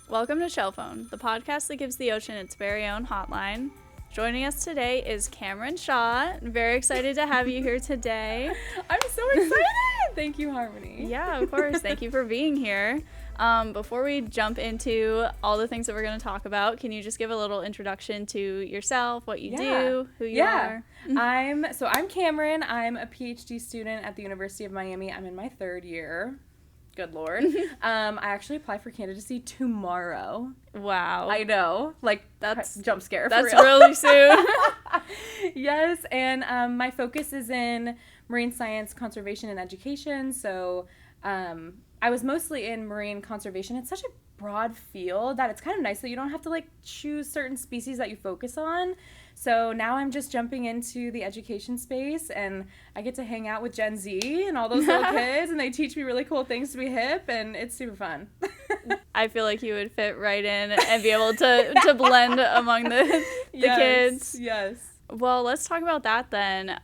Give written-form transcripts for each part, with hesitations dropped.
Welcome to Shellphone, the podcast that gives the ocean its very own hotline. Joining us today is Cameron Shaw. I'm very excited to have you here today. I'm so excited! Thank you, Harmony. Yeah, of course. Thank you for being here. Before we jump into all the things that we're going to talk about, can you just give a little introduction to yourself, what you do, who you are? I'm Cameron. I'm a PhD student at the University of Miami. I'm in my third year. Good Lord. I actually apply for candidacy tomorrow. Wow. I know. Like, that's jump scare. That's for real. really soon. Yes, and my focus is in marine science, conservation, and education. So I was mostly in marine conservation. It's such a broad field that it's kind of nice that you don't have to, like, choose certain species that you focus on. So now I'm just jumping into the education space, and I get to hang out with Gen Z and all those little kids, and they teach me really cool things to be hip, and it's super fun. I feel like you would fit right in and be able to blend among the kids. Yes. Well, let's talk about that then.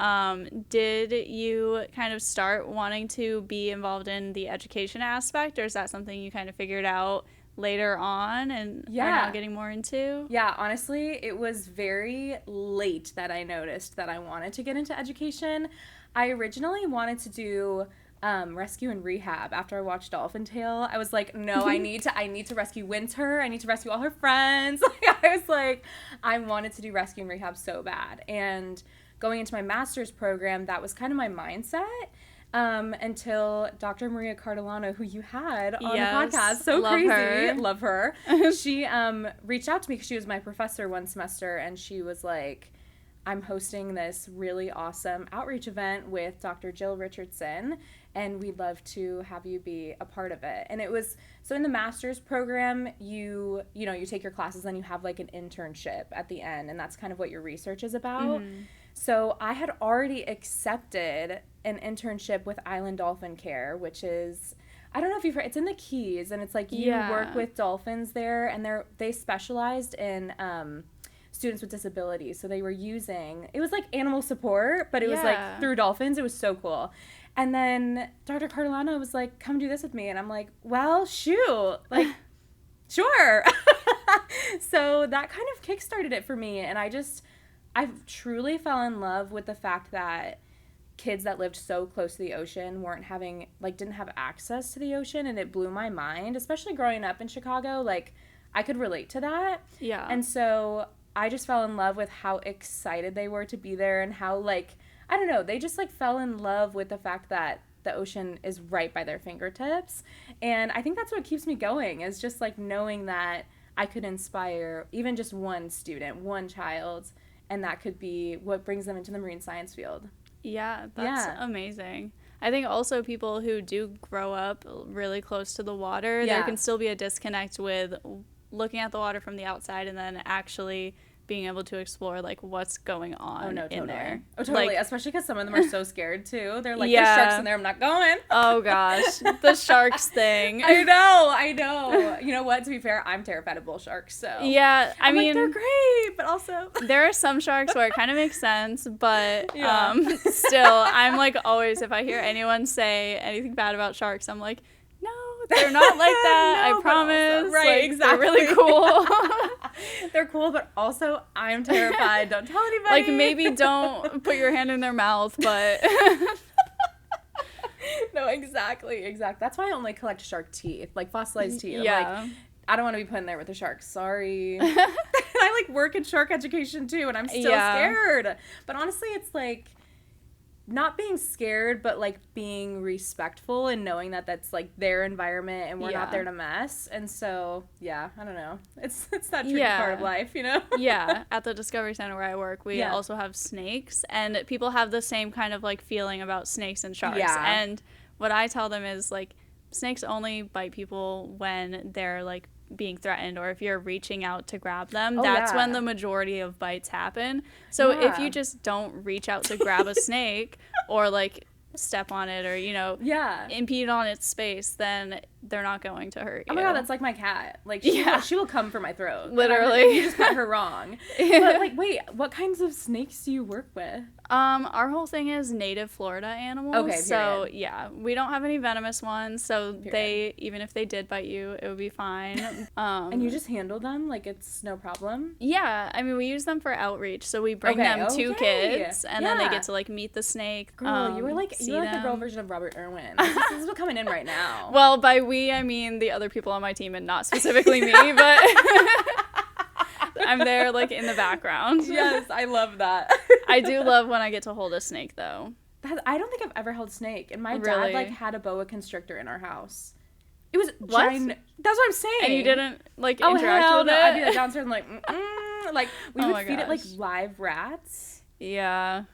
Did you kind of start wanting to be involved in the education aspect, or is that something you kind of figured out later on and are now getting more into? Yeah, honestly, it was very late that I noticed that I wanted to get into education. I originally wanted to do rescue and rehab after I watched Dolphin. I was like, no, I need to rescue Winter. I need to rescue all her friends. I was like, I wanted to do rescue and rehab so bad. And going into my master's program, that was kind of my mindset. Until Dr. Maria Cardellano, who you had on the podcast, so love crazy, love her. She reached out to me because she was my professor one semester, and she was like, I'm hosting this really awesome outreach event with Dr. Jill Richardson, and we'd love to have you be a part of it. And it was, so in the master's program, you take your classes and you have like an internship at the end, and that's kind of what your research is about. Mm. So I had already accepted an internship with Island Dolphin Care, which is, I don't know if you've heard, it's in the Keys, and it's like you work with dolphins there, and they specialized in students with disabilities. So they were using, it was like animal support, but it was like through dolphins. It was so cool. And then Dr. Cardellano was like, come do this with me. And I'm like, well, shoot, like, sure. So that kind of kickstarted it for me. And I truly fell in love with the fact that kids that lived so close to the ocean didn't have access to the ocean, and it blew my mind, especially growing up in Chicago. Like, I could relate to that. Yeah. And so I just fell in love with how excited they were to be there, and how, like, I don't know, they just, like, fell in love with the fact that the ocean is right by their fingertips. And I think that's what keeps me going, is just, like, knowing that I could inspire even just one student, one child, and that could be what brings them into the marine science field. Yeah, that's amazing. I think also people who do grow up really close to the water, there can still be a disconnect with looking at the water from the outside and then actually being able to explore, like, what's going on in there. Oh, totally. Like, especially because some of them are so scared, too. They're like, there's sharks in there, I'm not going. Oh, gosh. The sharks thing. I know. You know what? To be fair, I'm terrified of bull sharks, so. Yeah, I mean, they're great, but also. There are some sharks where it kind of makes sense, but still, I'm, like, always, if I hear anyone say anything bad about sharks, I'm like, no, they're not like that. No, I promise. Also, right, like, exactly. They're really cool. They're cool, but also I'm terrified. Don't tell anybody. Like, maybe don't put your hand in their mouth, but. No, exactly. That's why I only collect shark teeth, like fossilized teeth. Yeah. Like, I don't want to be put in there with the sharks. Sorry. I, like, work in shark education, too, and I'm still scared. But honestly, it's, like, not being scared, but, like, being respectful and knowing that that's, like, their environment and we're not there to mess. And so, I don't know. It's that tricky part of life, you know? Yeah. At the Discovery Center where I work, we also have snakes, and people have the same kind of, like, feeling about snakes and sharks. Yeah. And what I tell them is, like, snakes only bite people when they're, like, being threatened, or if you're reaching out to grab them, that's when the majority of bites happen. So if you just don't reach out to grab a snake or, like, step on it or, impede on its space, then they're not going to hurt you. Oh my God, that's like my cat. Like, she will come for my throat. Literally. You just got her wrong. But, like, wait, what kinds of snakes do you work with? Our whole thing is native Florida animals. Okay, period. So, yeah, we don't have any venomous ones. So, even if they did bite you, it would be fine. And you just handle them? Like, it's no problem? Yeah. I mean, we use them for outreach. So, we bring them to kids, and then they get to, like, meet the snake. Girl, you were like the girl version of Robert Irwin. This is what's coming in right now. Well, by we, I mean the other people on my team and not specifically me, but I'm there, like, in the background. Yes, I love that. I do love when I get to hold a snake, though. I don't think I've ever held a snake. And my Really? dad, like, had a boa constrictor in our house. It was what? That's what I'm saying. And you didn't, like, interact with it? I'd be like downstairs and like, like, we would feed it, like, gosh. live rats. Yeah.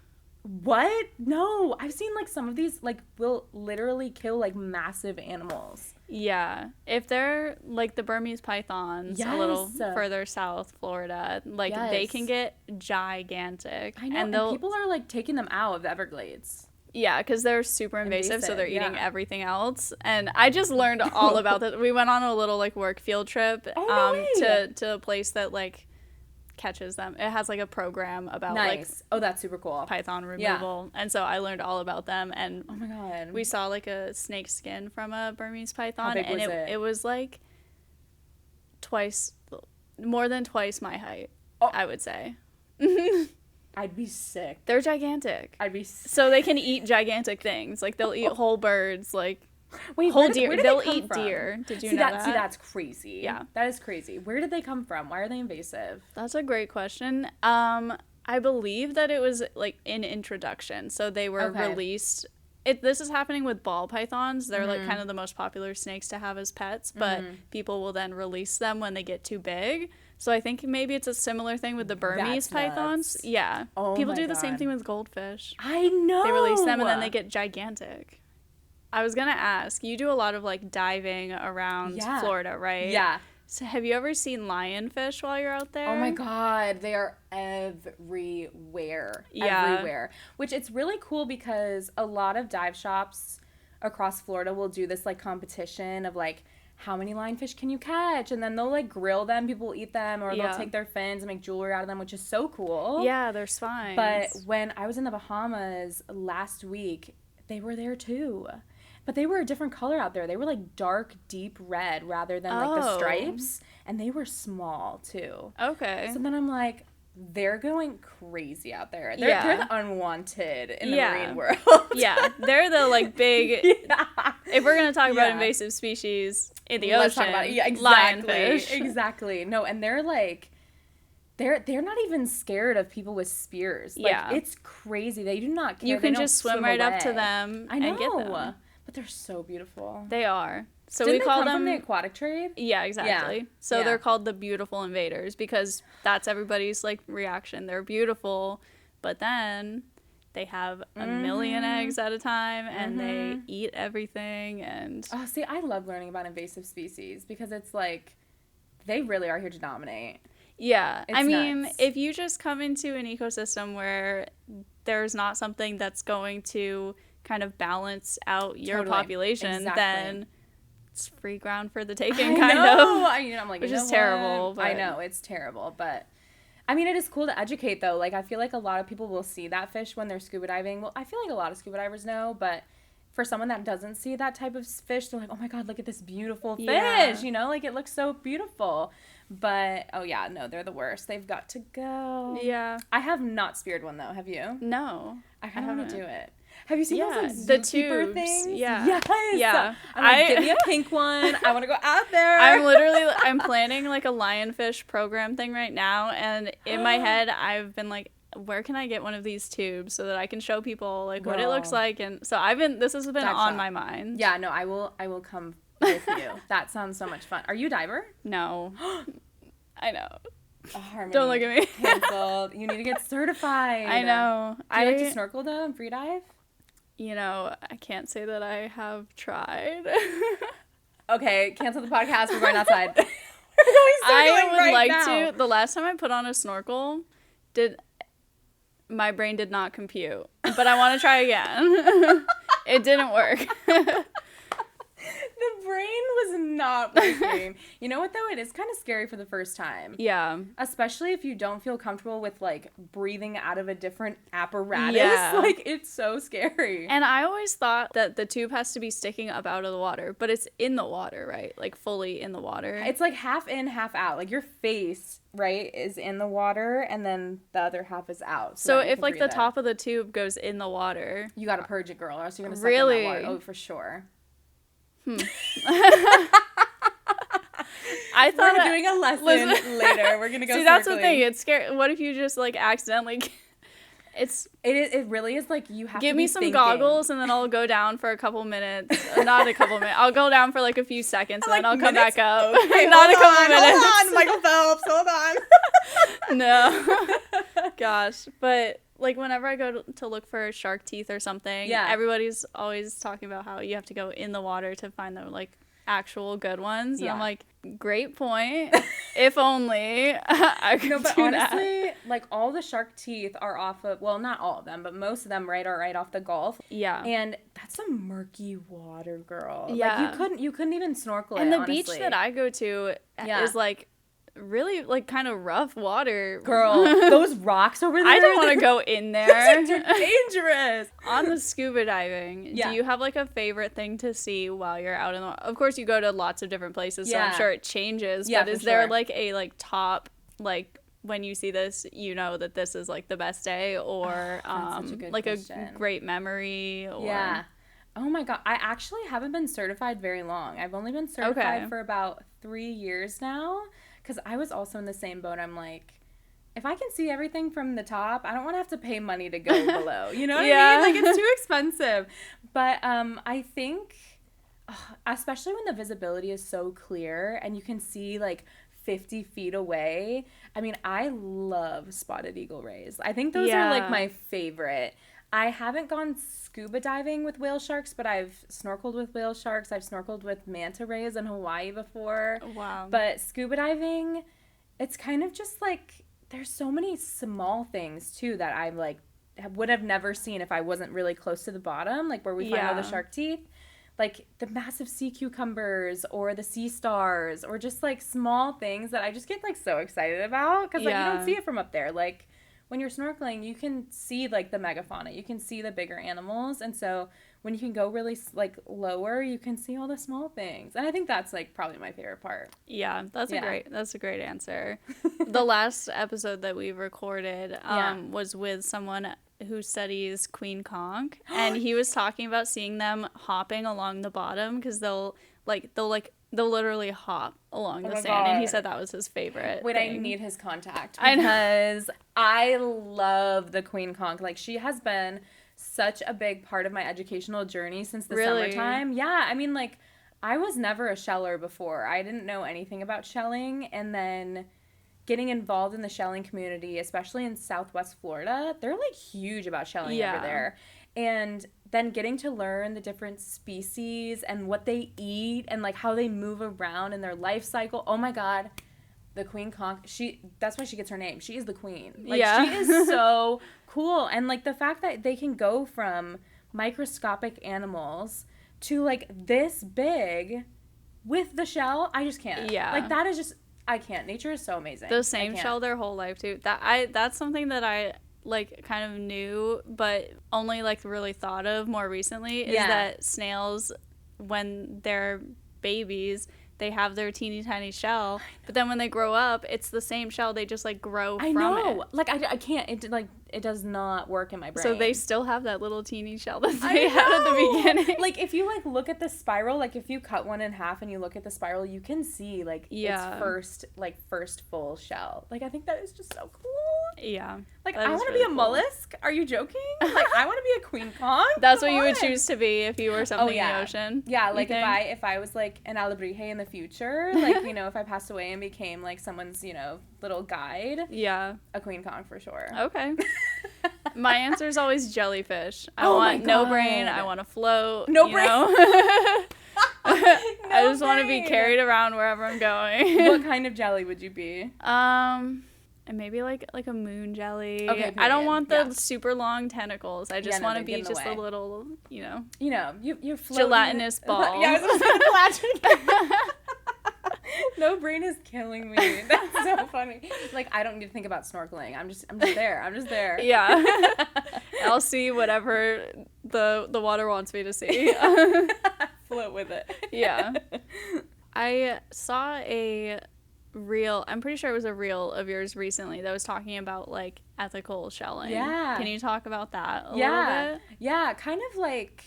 What? No. I've seen, like, some of these, like, will literally kill, like, massive animals. Yeah. If they're, like, the Burmese pythons a little further south, Florida, like, they can get gigantic. I know, and people are, like, taking them out of the Everglades. Yeah, because they're super invasive, so they're eating everything else. And I just learned all about that. We went on a little, like, work field trip to a place that, like, catches them. It has, like, a program about, like, that's super cool, python removal. And so I learned all about them. And oh my God, we saw, like, a snake skin from a Burmese python. How big and was it? It was, like, more than twice my height, I would say. I'd be sick. They're gigantic. I'd be sick. So they can eat gigantic things. Like, they'll eat whole birds, like, wait, whole deer. They'll come eat from? deer. Did you know that? See, that's crazy. Yeah. That is crazy. Where did they come from? Why are they invasive? That's a great question. I believe that it was, like, in introduction. So they were released. This is happening with ball pythons. They're, like, kind of the most popular snakes to have as pets. But people will then release them when they get too big. So I think maybe it's a similar thing with the Burmese pythons. Nuts. Yeah. Oh People my do the God. same thing with goldfish. I know. They release them and then they get gigantic. I was going to ask, you do a lot of, like, diving around Florida, right? Yeah. So have you ever seen lionfish while you're out there? Oh my God, they are everywhere. Yeah. Everywhere. Which it's really cool because a lot of dive shops across Florida will do this, like, competition of, like, how many lionfish can you catch? And then they'll, like, grill them, people will eat them, or they'll take their fins and make jewelry out of them, which is so cool. Yeah, they're spines. But when I was in the Bahamas last week, they were there too. But they were a different color out there. They were, like, dark, deep red rather than, like, the stripes. And they were small, too. Okay. So then I'm like, they're going crazy out there. They're the unwanted in the marine world. Yeah. They're the, like, big... If we're going to talk about invasive species in the ocean, talk about it. Yeah, exactly. Lionfish. Exactly. No, and they're, like... They're not even scared of people with spears. Like, it's crazy. They do not care. You can just swim right up to them and get them. But they're so beautiful. They are. So Didn't we call they come them from the aquatic trade? Yeah, exactly. Yeah. So they're called the beautiful invaders because that's everybody's, like, reaction. They're beautiful, but then they have a million eggs at a time and they eat everything and Oh, see, I love learning about invasive species because it's like they really are here to dominate. Yeah. It's I mean, nuts. if you just come into an ecosystem where there's not something that's going to kind of balance out your population, then it's free ground for the taking, kind of. I'm like, which is terrible. But I know, it's terrible. But, I mean, it is cool to educate, though. Like, I feel like a lot of people will see that fish when they're scuba diving. Well, I feel like a lot of scuba divers know, but for someone that doesn't see that type of fish, they're like, oh, my God, look at this beautiful fish. You know, like, it looks so beautiful. But, oh, yeah, no, they're the worst. They've got to go. Yeah. I have not speared one, though. Have you? No. I kind of want to do it. Have you seen those, like, the zookeeper tubes things? Yeah. Yes. Yeah. I'm like, give me a pink one. I want to go out there. I'm planning, like, a lionfish program thing right now, and in my head I've been like, where can I get one of these tubes so that I can show people, like, what it looks like? And so this has been on my mind. Yeah, no, I will come with you. That sounds so much fun. Are you a diver? No. I know. Oh, Harmony, don't look at me. Canceled. You need to get certified. I know. Do you like to snorkel, though, and free dive? You know, I can't say that I have tried. Okay, cancel the podcast. We're going outside. I would like to. The last time I put on a snorkel, my brain did not compute. But I want to try again. It didn't work. The brain was not working. You know what, though? It is kind of scary for the first time. Yeah. Especially if you don't feel comfortable with, like, breathing out of a different apparatus. Yeah. Like, it's so scary. And I always thought that the tube has to be sticking up out of the water, but it's in the water, right? Like, fully in the water. It's, like, half in, half out. Like, your face, right, is in the water, and then the other half is out. So if, like, the top of the tube goes in the water... You gotta purge it, girl, or else you're gonna suck really? in that water. Oh, for sure. I thought we're doing a lesson later. We're gonna go. See, that's the thing. It's scary. What if you just like accidentally? It really is like you have. Give to me be some thinking. Goggles, and then I'll go down for a couple minutes. Not a couple minutes. I'll go down for like a few seconds, and then I'll come back up. Okay, not a couple minutes. Hold on, Michael Phelps. Hold on. No. Gosh, but. Like, whenever I go to look for shark teeth or something, everybody's always talking about how you have to go in the water to find the, like, actual good ones. And I'm like, great point. If only I could do honestly, that. like, all the shark teeth are off of, well, not all of them, but most of them, right, are right off the Gulf. Yeah. And that's some murky water, girl. Yeah. Like, you couldn't even snorkel and it, the honestly. beach that I go to is, like, really like kind of rough water, girl. Those rocks over there, I don't want to go in there. They're dangerous. On the scuba diving, do you have like a favorite thing to see while you're out in the water? Of course you go to lots of different places, so I'm sure it changes, but is there like a like top, like when you see this you know that this is like the best day, or like question. A great memory, or oh my god, I actually haven't been certified very long. I've only been certified for about 3 years now. Because I was also in the same boat. I'm like, if I can see everything from the top, I don't want to have to pay money to go below. You know what I mean? Like, it's too expensive. But I think, especially when the visibility is so clear and you can see, like, 50 feet away. I mean, I love spotted eagle rays. I think those are, like, my favorite. I haven't gone scuba diving with whale sharks, but I've snorkeled with whale sharks. I've snorkeled with manta rays in Hawaii before. Wow. But scuba diving, it's kind of just like, there's so many small things too that I like would have never seen if I wasn't really close to the bottom, like where we find all the shark teeth. Like the massive sea cucumbers or the sea stars, or just like small things that I just get like so excited about, because like you don't see it from up there. Like when you're snorkeling, you can see, like, the megafauna. You can see the bigger animals. And so when you can go really, like, lower, you can see all the small things. And I think that's, like, probably my favorite part. Yeah, that's a great answer. The last episode that we recorded was with someone who studies queen conch. And he was talking about seeing them hopping along the bottom because they'll literally hop along the sand, and he said that was his favorite thing. I need his contact, because I love the queen conch. Like, she has been such a big part of my educational journey since the summertime. Yeah, I mean, like, I was never a sheller before. I didn't know anything about shelling, and then getting involved in the shelling community, especially in Southwest Florida, they're, like, huge about shelling over there. And then getting to learn the different species and what they eat and, like, how they move around in their life cycle. Oh, my God. The queen conch, that's why she gets her name. She is the queen. Like, she is so cool. And, like, the fact that they can go from microscopic animals to, like, this big with the shell, I just can't. Yeah. Like, that is just, I can't. Nature is so amazing. The same shell their whole life, too. That's something that I like kind of knew, but only like really thought of more recently, is that snails, when they're babies, they have their teeny tiny shell, but then when they grow up, it's the same shell, they just like grow from it. I know. Like, I can't, it does not work in my brain. So they still have that little teeny shell that they had at the beginning. Like, if you like look at the spiral, like if you cut one in half and you look at the spiral, you can see like its first full shell. Like, I think that is just so cool. Yeah. Like, I want to be a mollusk. Are you joking? Like, I want to be a queen conch. That's what you would choose to be if you were something in the ocean. Yeah, like if I was like an alebrije in the future, like, you know, if I passed away and became like someone's, you know, little guide. Yeah. A queen conch for sure. Okay. My answer is always jellyfish. I want no brain. I want to float. No brain. I just want to be carried around wherever I'm going. What kind of jelly would you be? And maybe like a moon jelly. Okay, I don't want the yeah. super long tentacles. I just want to be just a little, you're gelatinous ball. Yeah, I was gonna No brain is killing me. That's so funny. Like, I don't need to think about snorkeling. I'm just there. Yeah. I'll see whatever the water wants me to see. Float with it. Yeah. I saw a reel, I'm pretty sure it was a reel of yours recently that was talking about like ethical shelling. Yeah. Can you talk about that a little bit? Yeah, kind of like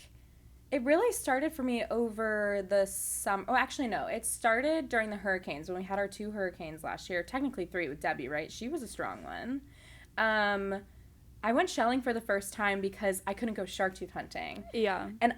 it really started for me over the summer. Oh, actually, no. It started during the hurricanes when we had our 2 hurricanes last year. Technically 3 with Debbie, right? She was a strong one. I went shelling for the first time because I couldn't go shark tooth hunting. Yeah. And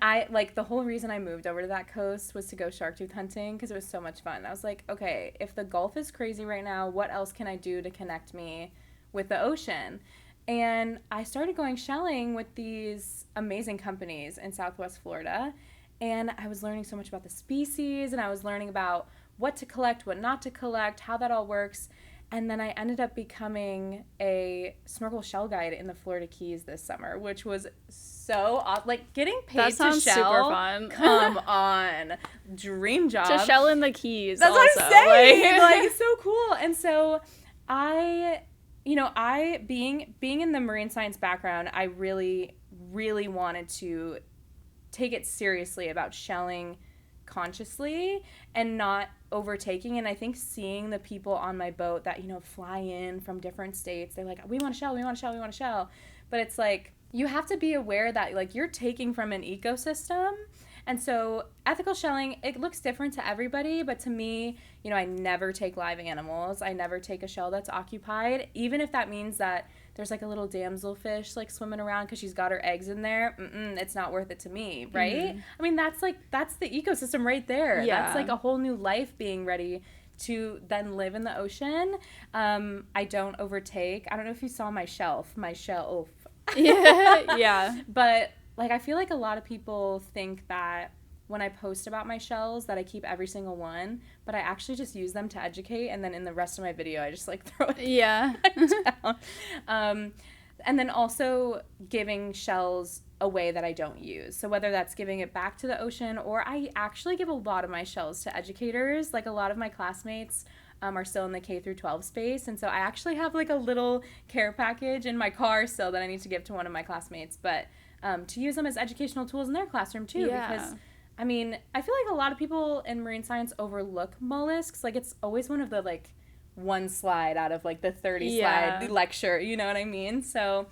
the whole reason I moved over to that coast was to go shark tooth hunting because it was so much fun. I was like, okay, if the Gulf is crazy right now, what else can I do to connect me with the ocean? And I started going shelling with these amazing companies in Southwest Florida. And I was learning so much about the species, and I was learning about what to collect, what not to collect, how that all works. And then I ended up becoming a snorkel shell guide in the Florida Keys this summer, which was so awesome. Like, getting paid to shell. That sounds super fun. Come on. Dream job. To shell in the Keys. That's also. what I'm saying. Like, it's so cool. And so I being in the marine science background, I really, really wanted to take it seriously about shelling consciously and not overtaking. And I think seeing the people on my boat that, fly in from different states, they're like, we want to shell. But it's like, you have to be aware that, like, you're taking from an ecosystem. And so ethical shelling, it looks different to everybody, but to me, I never take live animals. I never take a shell that's occupied, even if that means that there's like a little damselfish like swimming around because she's got her eggs in there. It's not worth it to me, right? Mm-hmm. I mean, that's the ecosystem right there. Yeah. That's like a whole new life being ready to then live in the ocean. I don't overtake. I don't know if you saw my shelf. Yeah. But like, I feel like a lot of people think that when I post about my shells that I keep every single one, but I actually just use them to educate, and then in the rest of my video I just like throw it down. And then also giving shells away that I don't use. So whether that's giving it back to the ocean, or I actually give a lot of my shells to educators. Like, a lot of my classmates are still in the K through 12 space, and so I actually have like a little care package in my car still that I need to give to one of my classmates, but to use them as educational tools in their classroom too. Yeah. Because I mean, I feel like a lot of people in marine science overlook mollusks. Like, it's always one of the like one slide out of like the 30 slide lecture, you know what I mean? So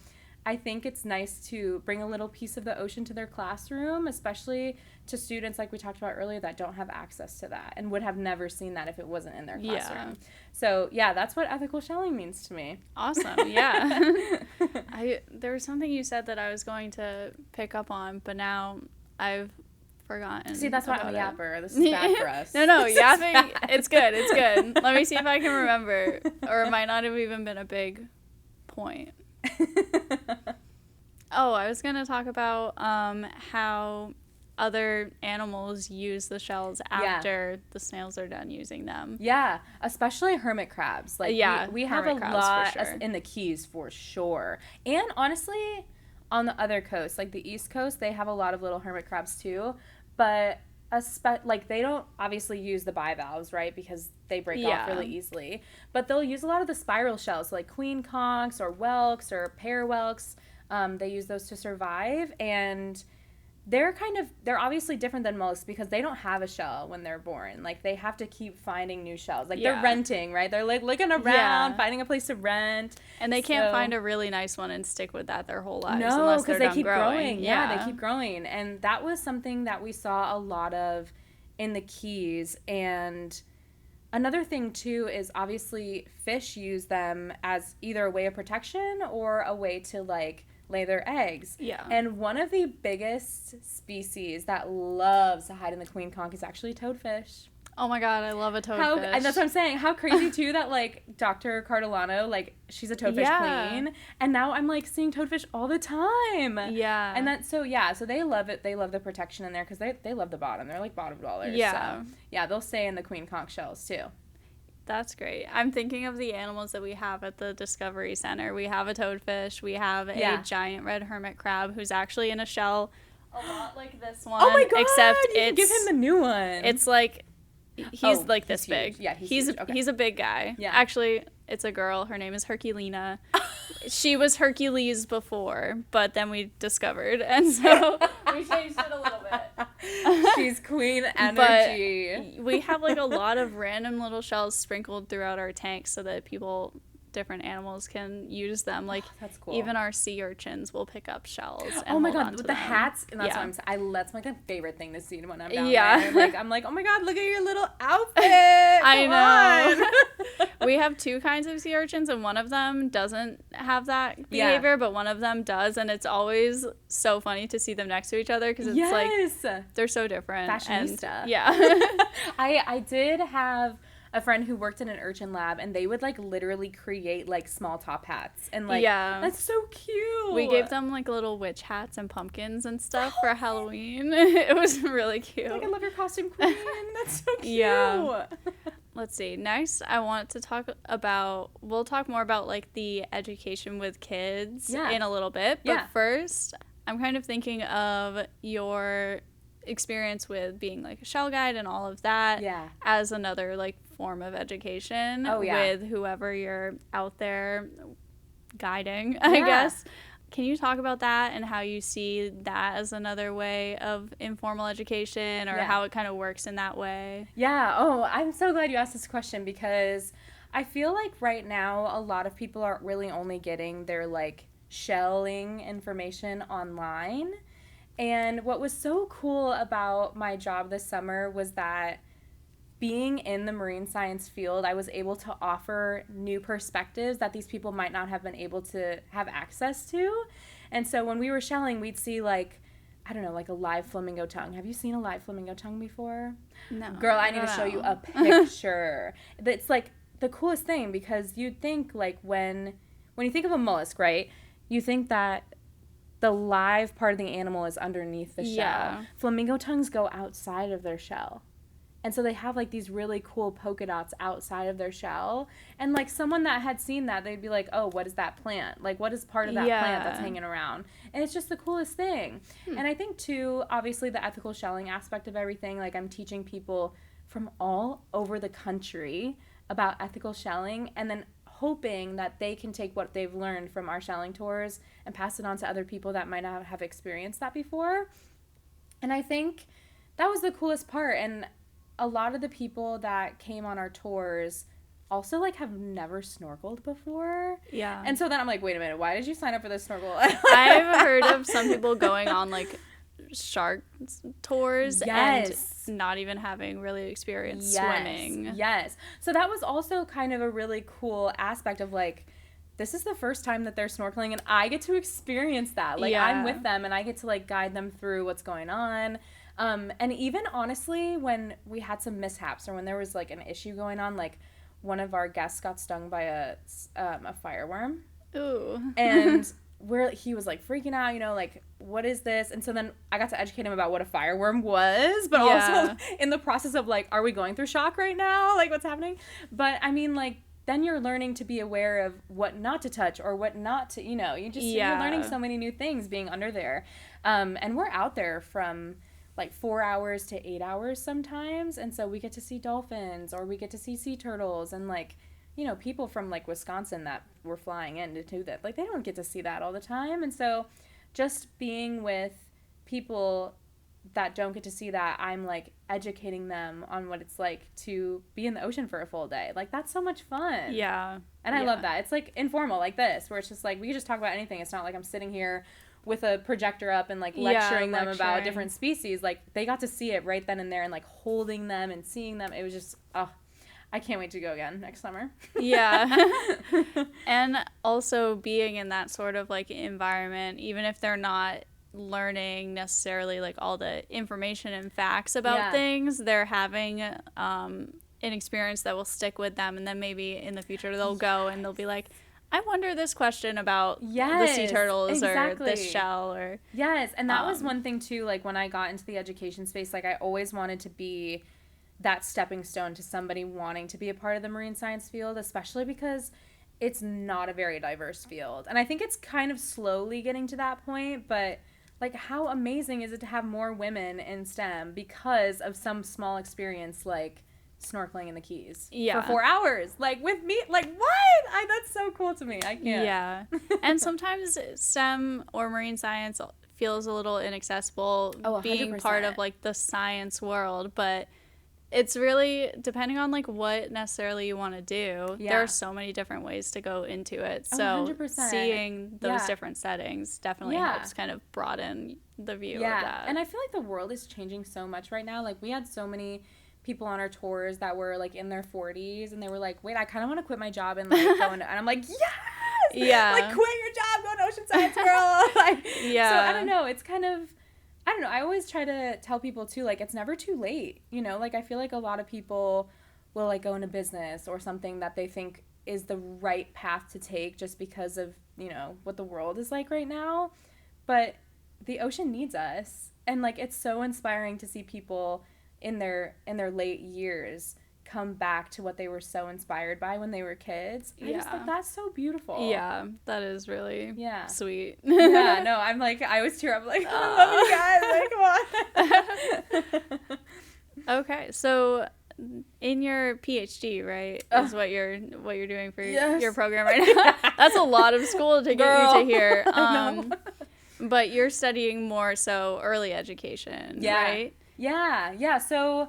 I think it's nice to bring a little piece of the ocean to their classroom, especially to students like we talked about earlier that don't have access to that and would have never seen that if it wasn't in their classroom. Yeah. So yeah, that's what ethical shelling means to me. Awesome. Yeah. There was something you said that I was going to pick up on, but now I've forgotten. See, that's why I'm a yapper. This is bad for us. No, yapping, it's good. Let me see if I can remember. Or it might not have even been a big point. I was going to talk about how other animals use the shells after the snails are done using them. Yeah, especially hermit crabs. Like, we have a lot in the Keys for sure. And honestly, on the other coast, like the East Coast, they have a lot of little hermit crabs too. But they don't obviously use the bivalves, right? Because they break off really easily. But they'll use a lot of the spiral shells, like queen conchs or whelks or pear whelks. They use those to survive, and they're obviously different than mollusks because they don't have a shell when they're born. Like, they have to keep finding new shells. Like, they're renting, right? They're like looking around, finding a place to rent. And they can't find a really nice one and stick with that their whole lives. No, because they keep growing. Yeah, they keep growing. And that was something that we saw a lot of in the Keys. And another thing too is obviously fish use them as either a way of protection or a way to like lay their eggs. Yeah. And one of the biggest species that loves to hide in the queen conch is actually toadfish. Oh my god, I love a toadfish. And that's what I'm saying. How crazy too that like Dr. Cardellano, like, she's a toadfish queen, and now I'm like seeing toadfish all the time. Yeah. And that's so they love it. They love the protection in there because they love the bottom. They're like bottom dwellers. Yeah. So, yeah, they'll stay in the queen conch shells too. That's great. I'm thinking of the animals that we have at the Discovery Center. We have a toadfish. We have a giant red hermit crab who's actually in a shell a lot like this one. Oh my god! Except you give him the new one. It's like he's like this big. Yeah, he's huge. Okay. He's a big guy. Yeah. Actually, it's a girl. Her name is Herculina. She was Hercules before, but then we discovered, and so we changed it a little bit. She's queen energy. But we have like a lot of random little shells sprinkled throughout our tanks so that different animals can use them. Like, that's cool. Even our sea urchins will pick up shells. And oh my hold god, with the hats, and that's what I'm saying. That's like my favorite thing to see when I'm down there. Like, I'm like, oh my god, look at your little outfit. I know. We have 2 kinds of sea urchins, and one of them doesn't have that behavior, but one of them does, and it's always so funny to see them next to each other because it's like they're so different. Fashionista. And, yeah. I did have a friend who worked in an urchin lab, and they would like literally create like small top hats, and like that's so cute. We gave them like little witch hats and pumpkins and stuff for Halloween. It was really cute. Like, I love your costume, queen. That's so cute. Yeah. Let's see. Next, I want to we'll talk more about like the education with kids in a little bit. But first, I'm kind of thinking of your experience with being like a shell guide and all of that as another like form of education with whoever you're out there guiding, I guess. Can you talk about that and how you see that as another way of informal education or how it kind of works in that way? Yeah. Oh, I'm so glad you asked this question because I feel like right now a lot of people aren't really only getting their like shelling information online. And what was so cool about my job this summer was that being in the marine science field, I was able to offer new perspectives that these people might not have been able to have access to. And so when we were shelling, we'd see like, I don't know, like a live flamingo tongue. Have you seen a live flamingo tongue before? No. Girl, I need to show you a picture. It's like the coolest thing because you'd think like when you think of a mollusk, right? You think that the live part of the animal is underneath the shell. Yeah. Flamingo tongues go outside of their shell. And so they have like these really cool polka dots outside of their shell. And like someone that had seen that, they'd be like, oh, what is that plant? Like what is part of that plant that's hanging around? And it's just the coolest thing. And I think too, obviously the ethical shelling aspect of everything, like I'm teaching people from all over the country about ethical shelling and then hoping that they can take what they've learned from our shelling tours and pass it on to other people that might not have experienced that before. And I think that was the coolest part. And a lot of the people that came on our tours also like have never snorkeled before. Yeah. And so then I'm like, wait a minute, why did you sign up for this snorkel? I've heard of some people going on like shark tours and not even having really experienced swimming. Yes. So that was also kind of a really cool aspect of like, this is the first time that they're snorkeling and I get to experience that. Like I'm with them and I get to like guide them through what's going on. And even honestly, when we had some mishaps or when there was like an issue going on, like one of our guests got stung by a fireworm. Ooh. And he was like freaking out, you know, like, what is this? And so then I got to educate him about what a fireworm was, but also in the process of like, are we going through shock right now? Like what's happening? But I mean, like, then you're learning to be aware of what not to touch or what not to, you know, you're learning so many new things being under there. And we're out there from like 4 hours to 8 hours sometimes. And so we get to see dolphins or we get to see sea turtles and like, you know, people from like Wisconsin that were flying in to do that. Like they don't get to see that all the time. And so just being with people that don't get to see that, I'm like educating them on what it's like to be in the ocean for a full day. Like that's so much fun. Yeah. And I love that. It's like informal like this, where it's just like we can just talk about anything. It's not like I'm sitting here with a projector up and like lecturing them about different species. Like they got to see it right then and there and like holding them and seeing them. It was just, I can't wait to go again next summer. Yeah. And also being in that sort of like environment, even if they're not learning necessarily like all the information and facts about things, they're having an experience that will stick with them, and then maybe in the future they'll go and they'll be like, I wonder this question about the sea turtles or this shell or... Yes, and that was one thing too, like when I got into the education space, like I always wanted to be that stepping stone to somebody wanting to be a part of the marine science field, especially because it's not a very diverse field. And I think it's kind of slowly getting to that point, but like, how amazing is it to have more women in STEM because of some small experience like snorkeling in the Keys for 4 hours, like with me? Like, what? That's so cool to me. I can't. Yeah. And sometimes STEM or marine science feels a little inaccessible, being part of like the science world, but it's really depending on like what necessarily you want to do. Yeah. There are so many different ways to go into it. So 100%. Seeing those different settings definitely helps kind of broaden the view of that. And I feel like the world is changing so much right now. Like, we had so many people on our tours that were like in their 40s, and they were like, wait, I kind of want to quit my job and like go into, and I'm like, yes! Yeah. Like, quit your job, go to ocean science, girl. Like, yeah. So I don't know. It's kind of, I don't know. I always try to tell people too, like, it's never too late. You know, like, I feel like a lot of people will like go into business or something that they think is the right path to take just because of, you know, what the world is like right now. But the ocean needs us. And like, it's so inspiring to see people in their late years come back to what they were so inspired by when they were kids. I just think that's so beautiful. Yeah, that is really sweet. Yeah, no, I'm like, I always tear up like, I love you guys. Like, come on. Okay, so in your PhD, right, is what you're doing for your program right now. That's a lot of school to get you to here. But you're studying more so early education, right? Yeah. So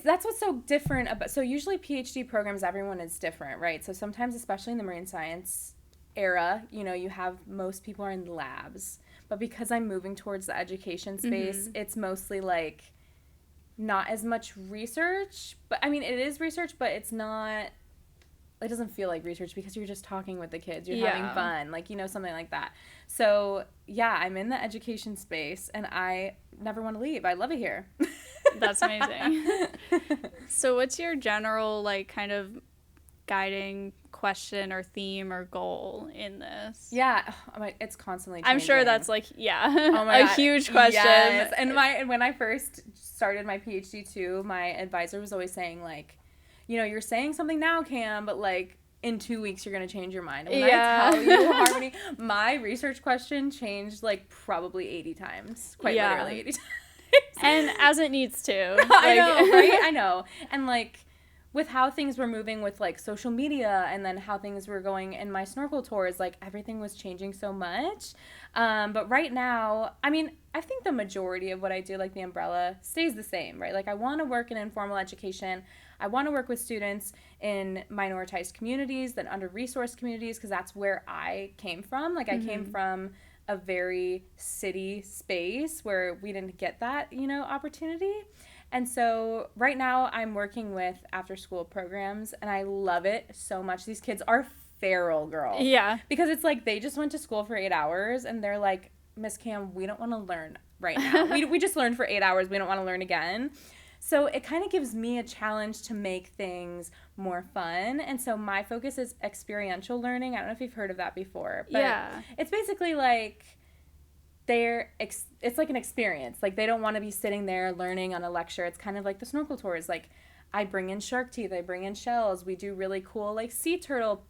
that's what's so different about, so usually PhD programs, everyone is different, right? So sometimes, especially in the marine science era, you know, you have, most people are in labs, but because I'm moving towards the education space, it's mostly like not as much research, but I mean, it is research, but it's not, it doesn't feel like research because you're just talking with the kids, you're having fun, like, you know, something like that. So yeah, I'm in the education space and I never want to leave. I love it here. That's amazing. So what's your general, like, kind of guiding question or theme or goal in this? Yeah, it's constantly changing. I'm sure that's like, a huge question. Yes. And when I first started my PhD too, my advisor was always saying, like, you know, you're saying something now, Cam, but like in 2 weeks you're going to change your mind. And when I tell you, Harmony, my research question changed like probably 80 times. Quite literally 80 times. And as it needs to. I know, right? I know. And like, with how things were moving with like social media and then how things were going in my snorkel tours, like everything was changing so much. But right now, I mean, I think the majority of what I do, like the umbrella, stays the same, right? Like, I want to work in informal education. I want to work with students in minoritized communities, then under-resourced communities, because that's where I came from. Like, I came from a very city space where we didn't get that, you know, opportunity. And so right now I'm working with after-school programs, and I love it so much. These kids are feral, girl. Yeah. Because it's like they just went to school for 8 hours, and they're like, Miss Cam, we don't want to learn right now. we just learned for 8 hours. We don't want to learn again. So it kind of gives me a challenge to make things more fun. And so my focus is experiential learning. I don't know if you've heard of that before. But it's basically like it's like an experience. Like, they don't want to be sitting there learning on a lecture. It's kind of like the snorkel tours. Like, I bring in shark teeth, I bring in shells. We do really cool like sea turtle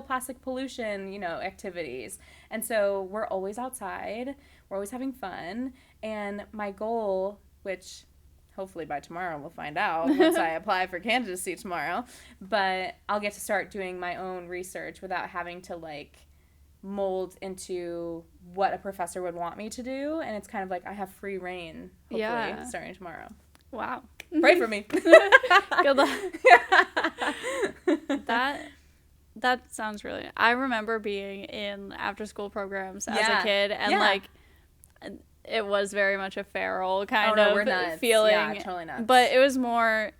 plastic pollution, you know, activities. And so we're always outside. We're always having fun. And my goal, which hopefully by tomorrow we'll find out once I apply for candidacy tomorrow, but I'll get to start doing my own research without having to like mold into what a professor would want me to do. And it's kind of like I have free reign, hopefully, starting tomorrow. Wow. Pray for me. Good luck. That sounds really, I remember being in after school programs as a kid, and like it was very much a feral kind of feeling. Yeah, totally nuts. But it was more,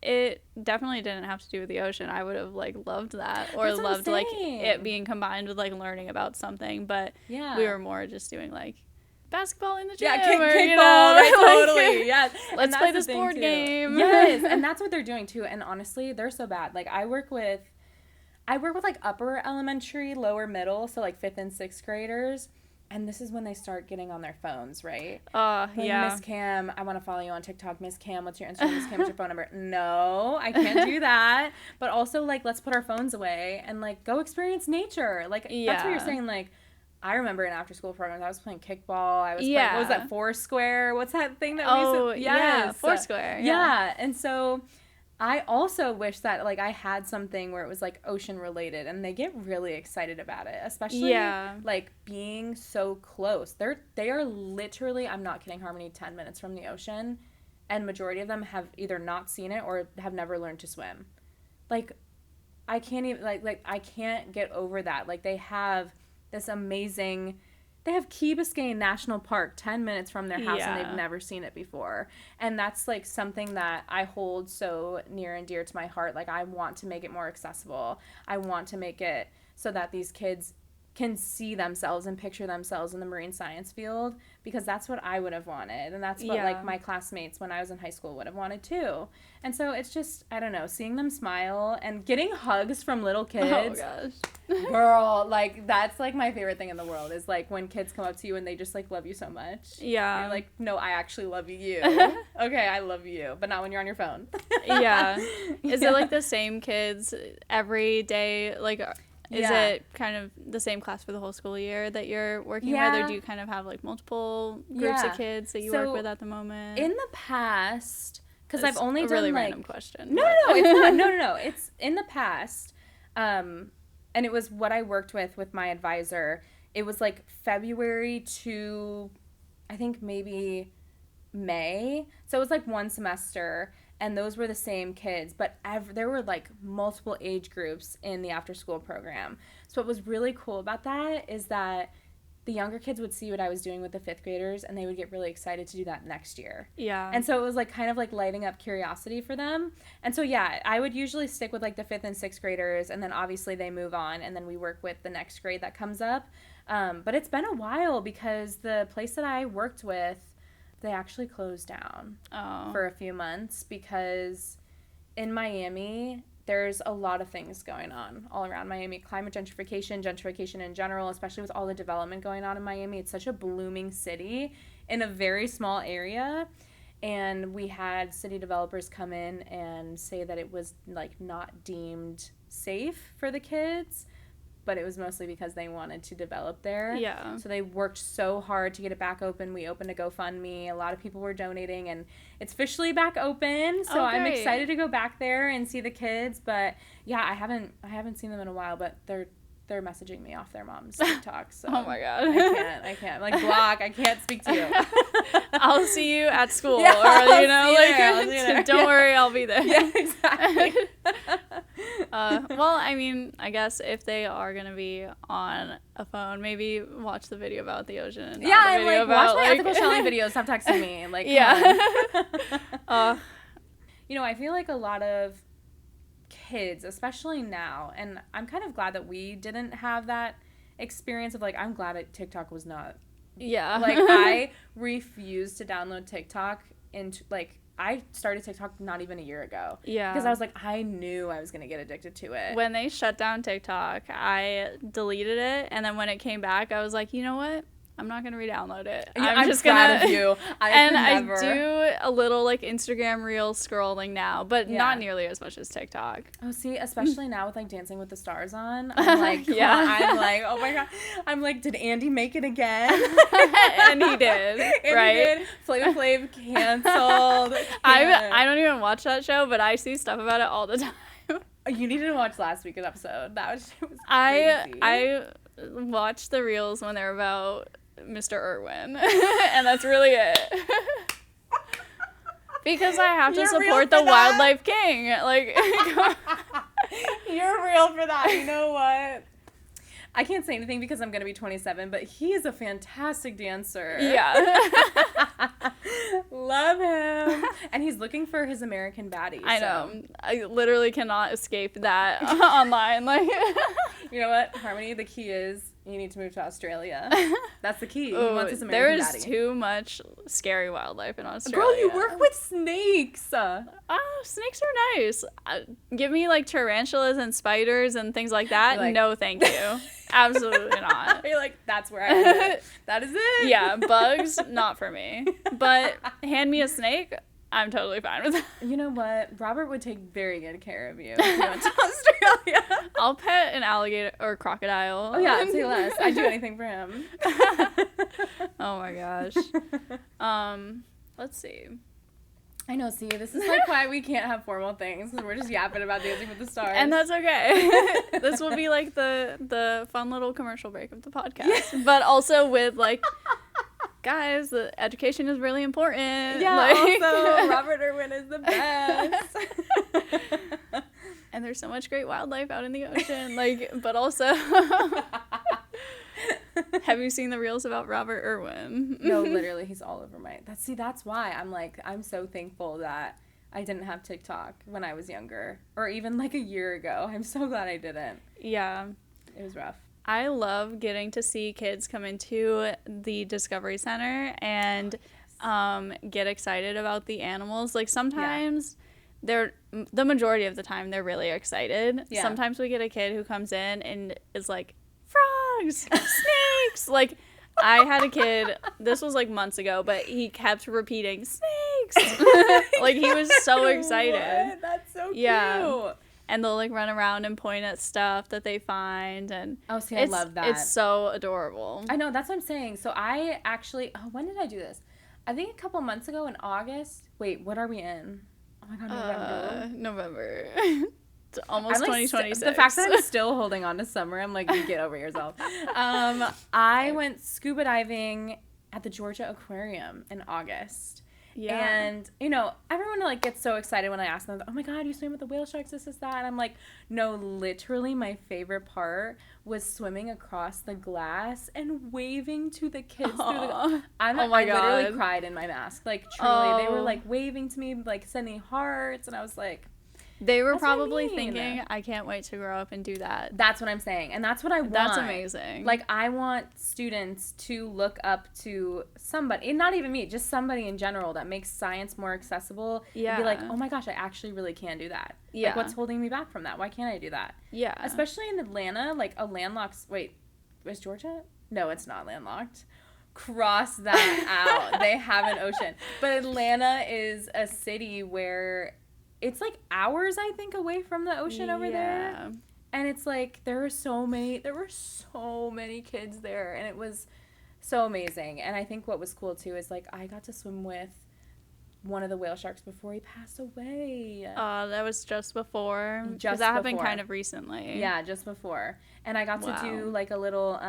it definitely didn't have to do with the ocean. I would have like loved that, or loved like it being combined with like learning about something. But we were more just doing like basketball in the gym. Yeah, kickball, you know, right, totally. Yes. Let's play this board game. Yes, and that's what they're doing too. And honestly, they're so bad. Like, I work with like upper elementary, lower middle, so like 5th and 6th graders. and this is when they start getting on their phones, right? Yeah. Miss Cam, I want to follow you on TikTok. Miss Cam, what's your Instagram? Miss Cam, what's your phone number? No, I can't do that. But also, like, let's put our phones away and, like, go experience nature. Like, that's what you're saying. Like, I remember in after-school programs, I was playing kickball. I was playing, what was that, Foursquare? What's that thing that we used to... Yeah, Foursquare. Yeah, and so... I also wish that, like, I had something where it was, like, ocean-related, and they get really excited about it, especially, like, being so close. They are literally, I'm not kidding, Harmony, 10 minutes from the ocean, and majority of them have either not seen it or have never learned to swim. Like, I can't even, like I can't get over that. Like, they have this amazing... They have Key Biscayne National Park 10 minutes from their house, and they've never seen it before. And that's, like, something that I hold so near and dear to my heart. Like, I want to make it more accessible. I want to make it so that these kids can see themselves and picture themselves in the marine science field, because that's what I would have wanted. And that's what, like, my classmates when I was in high school would have wanted, too. And so it's just, I don't know, seeing them smile and getting hugs from little kids. Oh, gosh. Girl, like, that's, like, my favorite thing in the world is, like, when kids come up to you and they just, like, love you so much. Yeah. You're like, no, I actually love you. Okay, I love you, but not when you're on your phone. Yeah. Is it, like, the same kids every day, like... Is it kind of the same class for the whole school year that you're working with, or do you kind of have, like, multiple groups of kids that you work with at the moment? In the past, because I've only done, a really like... random question. No, it's not. No. It's in the past, and it was what I worked with my advisor. It was, like, February to, I think, maybe May. So it was, like, one semester. And those were the same kids, but there were, like, multiple age groups in the after-school program. So what was really cool about that is that the younger kids would see what I was doing with the 5th graders, and they would get really excited to do that next year. Yeah. And so it was, like, kind of, like, lighting up curiosity for them. And so, yeah, I would usually stick with, like, the 5th and 6th graders, and then obviously they move on, and then we work with the next grade that comes up. But it's been a while because the place that I worked with, they actually closed down for a few months because in Miami, there's a lot of things going on all around Miami. Climate gentrification in general, especially with all the development going on in Miami. It's such a blooming city in a very small area. And we had city developers come in and say that it was, like, not deemed safe for the kids. But it was mostly because they wanted to develop there. Yeah. So they worked so hard to get it back open. We opened a GoFundMe. A lot of people were donating, and it's officially back open. So I'm excited to go back there and see the kids. But yeah, I haven't seen them in a while. But they're messaging me off their mom's TikTok. So oh my god. I can't. Like, block. I can't speak to you. I'll see you at school, or don't worry, I'll be there. Yeah, exactly. Well, I mean, I guess if they are gonna be on a phone, maybe watch the video about the ocean. And watch my ethical shelling videos. Stop texting me. Like, you know, I feel like a lot of kids, especially now, and I'm kind of glad that we didn't have that experience of, like, I'm glad that TikTok was not. Yeah. Like, I refused to download TikTok, and, like, I started TikTok not even a year ago. Yeah. Because I was like, I knew I was going to get addicted to it. When they shut down TikTok, I deleted it, and then when it came back, I was like, you know what? I'm not going to re-download it. I'm just proud of you. I do a little, like, Instagram reel scrolling now, but not nearly as much as TikTok. Oh, see, especially now with, like, Dancing with the Stars on. I'm like, I'm like, oh my god. I'm like, did Andy make it again? And he did, right? He did. Flavor Flav canceled. I don't even watch that show, but I see stuff about it all the time. You needed to watch last week's episode. That was crazy. I watched the reels when they're about Mr. Irwin, and that's really it. Because I have to support the wildlife king. Like, you're real for that. You know what? I can't say anything because I'm going to be 27, but he is a fantastic dancer. Yeah. Love him. And he's looking for his American baddie. I know. I literally cannot escape that online. Like, you know what, Harmony? The key is You need to move to Australia. That's the key. He Ooh, wants his American there is daddy. too much scary wildlife in Australia. Girl, you work with snakes. Snakes are nice. Give me like tarantulas and spiders and things like that. Like, no, thank you. Absolutely not. You're like, that's where I end it. That is it. Yeah, bugs, not for me. But hand me a snake, I'm totally fine with that. You know what? Robert would take very good care of you if you went to Australia. I'll pet an alligator or crocodile. Oh, yeah, say less. I'd do anything for him. Oh, my gosh. Let's see. I know, see, this is like why we can't have formal things, because we're just yapping about Dancing with the Stars. And that's okay. This will be like the fun little commercial break of the podcast. Yeah. But also with like, guys, the education is really important. Yeah, like, also, Robert Irwin is the best. And there's so much great wildlife out in the ocean. Like, but also... Have you seen the reels about Robert Irwin? No, literally, he's all over my... That's why I'm so thankful that I didn't have TikTok when I was younger. Or even like a year ago. I'm so glad I didn't. Yeah. It was rough. I love getting to see kids come into the Discovery Center and get excited about the animals. Like, sometimes the majority of the time, they're really excited. Yeah. Sometimes we get a kid who comes in and is like, frogs, snakes. Like, I had a kid, this was like months ago, but he kept repeating, snakes. Like, he was so excited. What? That's so cute. And they'll like run around and point at stuff that they find, and I love that. It's so adorable. I know, that's what I'm saying. So I actually, when did I do this? I think a couple months ago in August. Wait, what are we in? Oh my god, November. It's almost 2026. The fact that I'm still holding on to summer, I'm like, you get over yourself. I went scuba diving at the Georgia Aquarium in August. Yeah. And, you know, everyone like gets so excited when I ask them, oh my god, you swim with the whale sharks, this is that. And I'm like, no, literally my favorite part was swimming across the glass and waving to the kids through the... I literally cried in my mask. Like, truly. They were like waving to me, like sending hearts, and I was like... They were probably thinking, I can't wait to grow up and do that. That's what I'm saying. And that's what I want. That's amazing. Like, I want students to look up to somebody, and not even me, just somebody in general that makes science more accessible. Yeah. And be like, oh my gosh, I actually really can do that. Yeah. Like, what's holding me back from that? Why can't I do that? Yeah. Especially in Atlanta, like a landlocked, wait, is Georgia? No, it's not landlocked. Cross that out. They have an ocean. But Atlanta is a city where... It's like hours, I think, away from the ocean over there. And it's like, there were so many kids there, and it was so amazing. And I think what was cool, too, is like, I got to swim with one of the whale sharks before he passed away. That was just before? Because that happened kind of recently. Yeah, just before. And I got to do like a little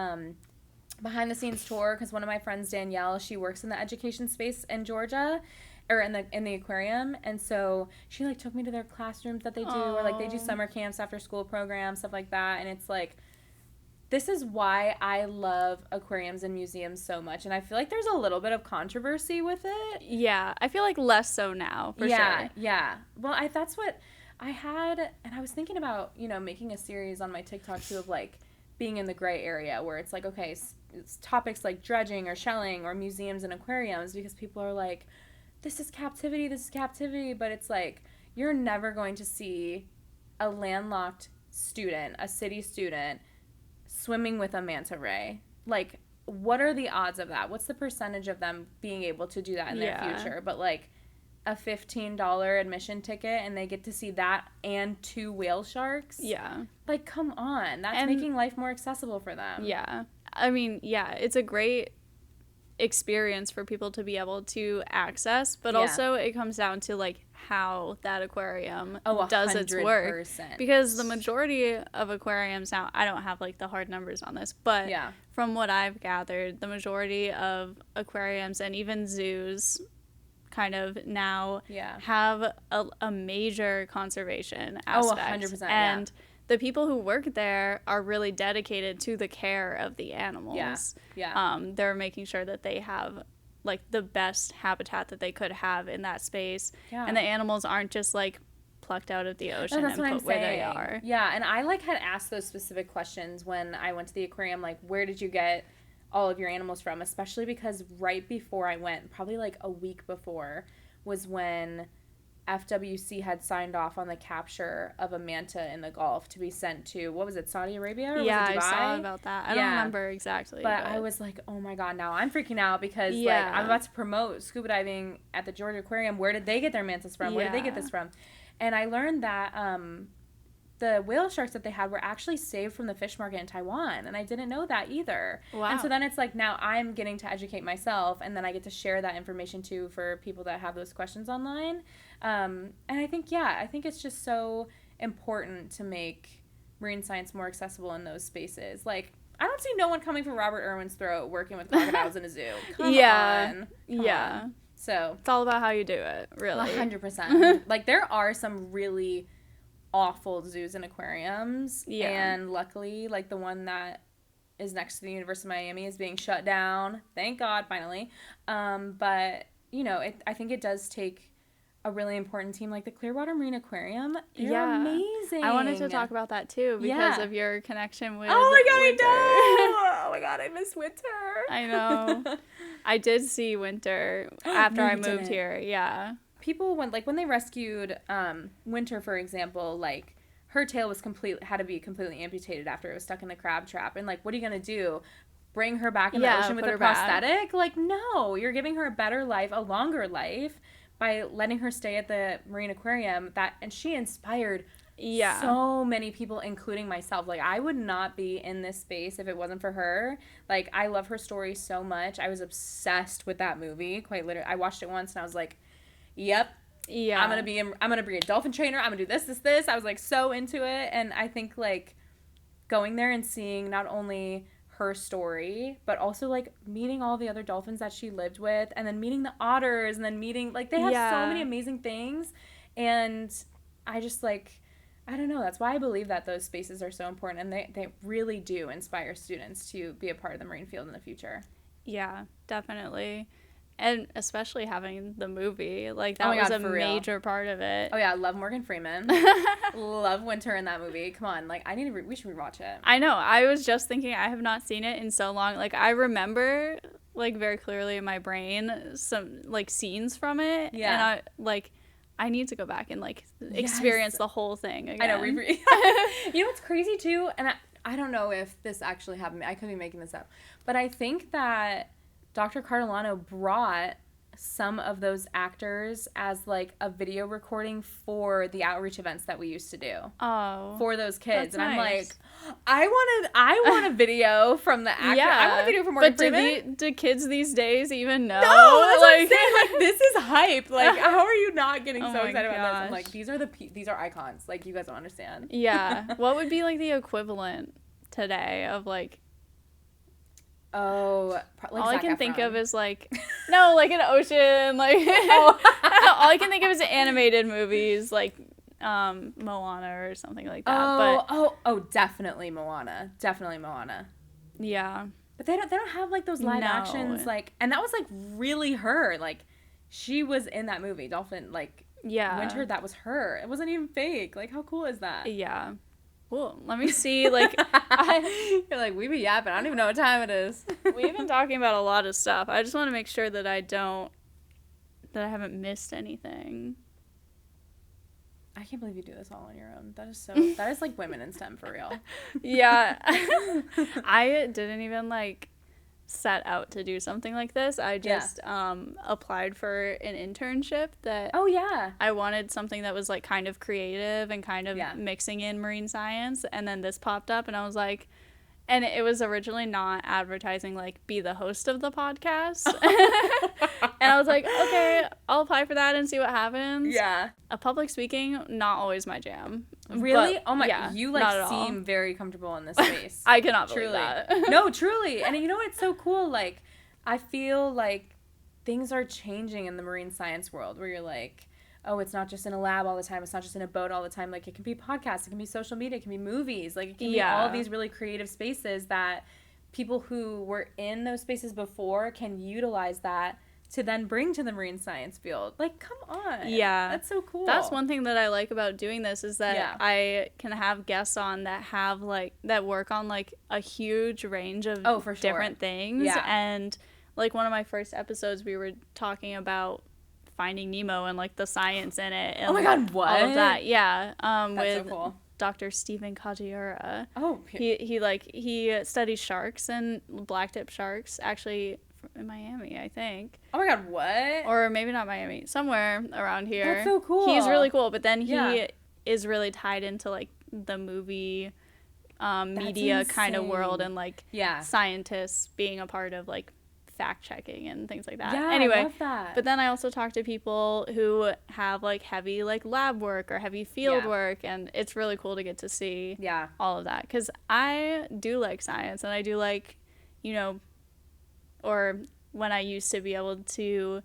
behind the scenes tour, because one of my friends, Danielle, she works in the education space in Georgia. Or in the aquarium, and so she like took me to their classrooms that they do, or like they do summer camps, after school programs, stuff like that. And it's like, this is why I love aquariums and museums so much, and I feel like there's a little bit of controversy with it. Yeah, I feel like less so now, for sure. Yeah. Well, that's what I had, and I was thinking about, you know, making a series on my TikTok too of like being in the gray area where it's like, okay, it's topics like dredging or shelling or museums and aquariums, because people are like, this is captivity, but it's like, you're never going to see a landlocked student, a city student, swimming with a manta ray. Like, what are the odds of that? What's the percentage of them being able to do that in their future? But like, a $15 admission ticket, and they get to see that and 2 whale sharks? Yeah. Like, come on. That's making life more accessible for them. Yeah. I mean, yeah, it's a great experience for people to be able to access, but also it comes down to like how that aquarium does its work, because the majority of aquariums, now I don't have like the hard numbers on this, but from what I've gathered, the majority of aquariums and even zoos kind of now have a major conservation aspect. 100%, and the people who work there are really dedicated to the care of the animals. They're making sure that they have like the best habitat that they could have in that space. And the animals aren't just like plucked out of the ocean and put where they are. Yeah, and I like had asked those specific questions when I went to the aquarium, like, where did you get all of your animals from? Especially because right before I went, probably like a week before, was when FWC had signed off on the capture of a manta in the Gulf to be sent to, what was it, Saudi Arabia? Or was it Dubai? I saw about that. I don't remember exactly. But I was like, oh my God, now I'm freaking out because like I'm about to promote scuba diving at the Georgia Aquarium. Where did they get their mantas from? Where did they get this from? And I learned that the whale sharks that they had were actually saved from the fish market in Taiwan, and I didn't know that either. Wow. And so then it's like now I'm getting to educate myself, and then I get to share that information too for people that have those questions online. And I think it's just so important to make marine science more accessible in those spaces. Like, I don't see no one coming from Robert Irwin's throat working with crocodiles in a zoo. Come on. Come on. So it's all about how you do it, really. 100%. Like, there are some really awful zoos and aquariums, and luckily, like, the one that is next to the University of Miami is being shut down. Thank God, finally. But, you know, I think it does take a really important team like the Clearwater Marine Aquarium. They're amazing. I wanted to talk about that too because of your connection with Oh my God, winter. I know! Oh my God, I miss winter. I know. I did see winter after I moved here. Yeah. People, when they rescued Winter, for example, like, her tail was had to be completely amputated after it was stuck in the crab trap. And, like, what are you going to do? Bring her back in the ocean with a prosthetic? Like, no. You're giving her a better life, a longer life, by letting her stay at the Marine Aquarium. And she inspired so many people, including myself. Like, I would not be in this space if it wasn't for her. Like, I love her story so much. I was obsessed with that movie, quite literally. I watched it once, and I was like, yep. Yeah. I'm gonna be a dolphin trainer. I'm gonna do this. I was like so into it. And I think like going there and seeing not only her story, but also like meeting all the other dolphins that she lived with, and then meeting the otters, and then meeting, like, they have so many amazing things. And I just like, I don't know, that's why I believe that those spaces are so important, and they really do inspire students to be a part of the marine field in the future. Yeah, definitely. And especially having the movie, like, that was a major part of it. Oh yeah, I love Morgan Freeman. Love Winter in that movie. Come on, like, we should rewatch it. I know. I was just thinking, I have not seen it in so long. Like, I remember, like, very clearly in my brain some, like, scenes from it. Yeah. And I need to go back and, like, experience the whole thing again. I know. You know what's crazy too, and I don't know if this actually happened. I could be making this up, but I think that Dr. Cardellano brought some of those actors as, like, a video recording for the outreach events that we used to do. Oh. For those kids. And nice. I'm like, I want a video from the actor. Yeah. I want a video from Morgan Freeman. But do kids these days even know? No, that's what I'm saying. Like, this is hype. Like, how are you not getting so excited about this? I'm like, these are icons. Like, you guys don't understand. Yeah. What would be, like, the equivalent today of, like, oh, like all Zac I can Efron. think of is, like, no, like, an ocean, like, all I can think of is animated movies, like, Moana or something like that. Oh, definitely Moana. Yeah. But they don't have, like, those live actions, like, and that was, like, really her. Like, she was in that movie, Dolphin, like, Winter, that was her. It wasn't even fake. Like, how cool is that? Yeah. Cool. Let me see, like, you're like, we be yapping. I don't even know what time it is. We've been talking about a lot of stuff. I just want to make sure that I haven't missed anything. I can't believe you do this all on your own. That is like women in STEM for real. Yeah. I didn't even, like, set out to do something like this. I just applied for an internship that I wanted something that was, like, kind of creative and kind of mixing in marine science, and then this popped up, and I was like, and it was originally not advertising, like, be the host of the podcast. And I was like, okay, I'll apply for that and see what happens. Yeah. Public speaking, not always my jam. Really? Oh my, you, like, seem very comfortable in this space. I cannot believe that. No, truly. And you know what's so cool? Like, I feel like things are changing in the marine science world where you're like, oh, it's not just in a lab all the time. It's not just in a boat all the time. Like, it can be podcasts. It can be social media. It can be movies. Like, it can be all these really creative spaces that people who were in those spaces before can utilize that to then bring to the marine science field. Like, come on. Yeah. That's so cool. That's one thing that I like about doing this is that I can have guests on that have, like, that work on, like, a huge range of different things. Yeah. And, like, one of my first episodes, we were talking about Finding Nemo and, like, the science in it. And, oh, my God, what? All of that, yeah. That's with so cool. Dr. Stephen Kajiura. Oh. He studies sharks and black-tip sharks, actually, in Miami, I think. Oh my God, what? Or maybe not Miami, somewhere around here. That's so cool. He's really cool, but then he is really tied into, like, the movie media kind of world and, like, scientists being a part of, like, fact-checking and things like that. Yeah, anyway, I love that. But then I also talk to people who have, like, heavy, like, lab work or heavy field work, and it's really cool to get to see all of that. Because I do like science, and I do like, you know, or when I used to be able to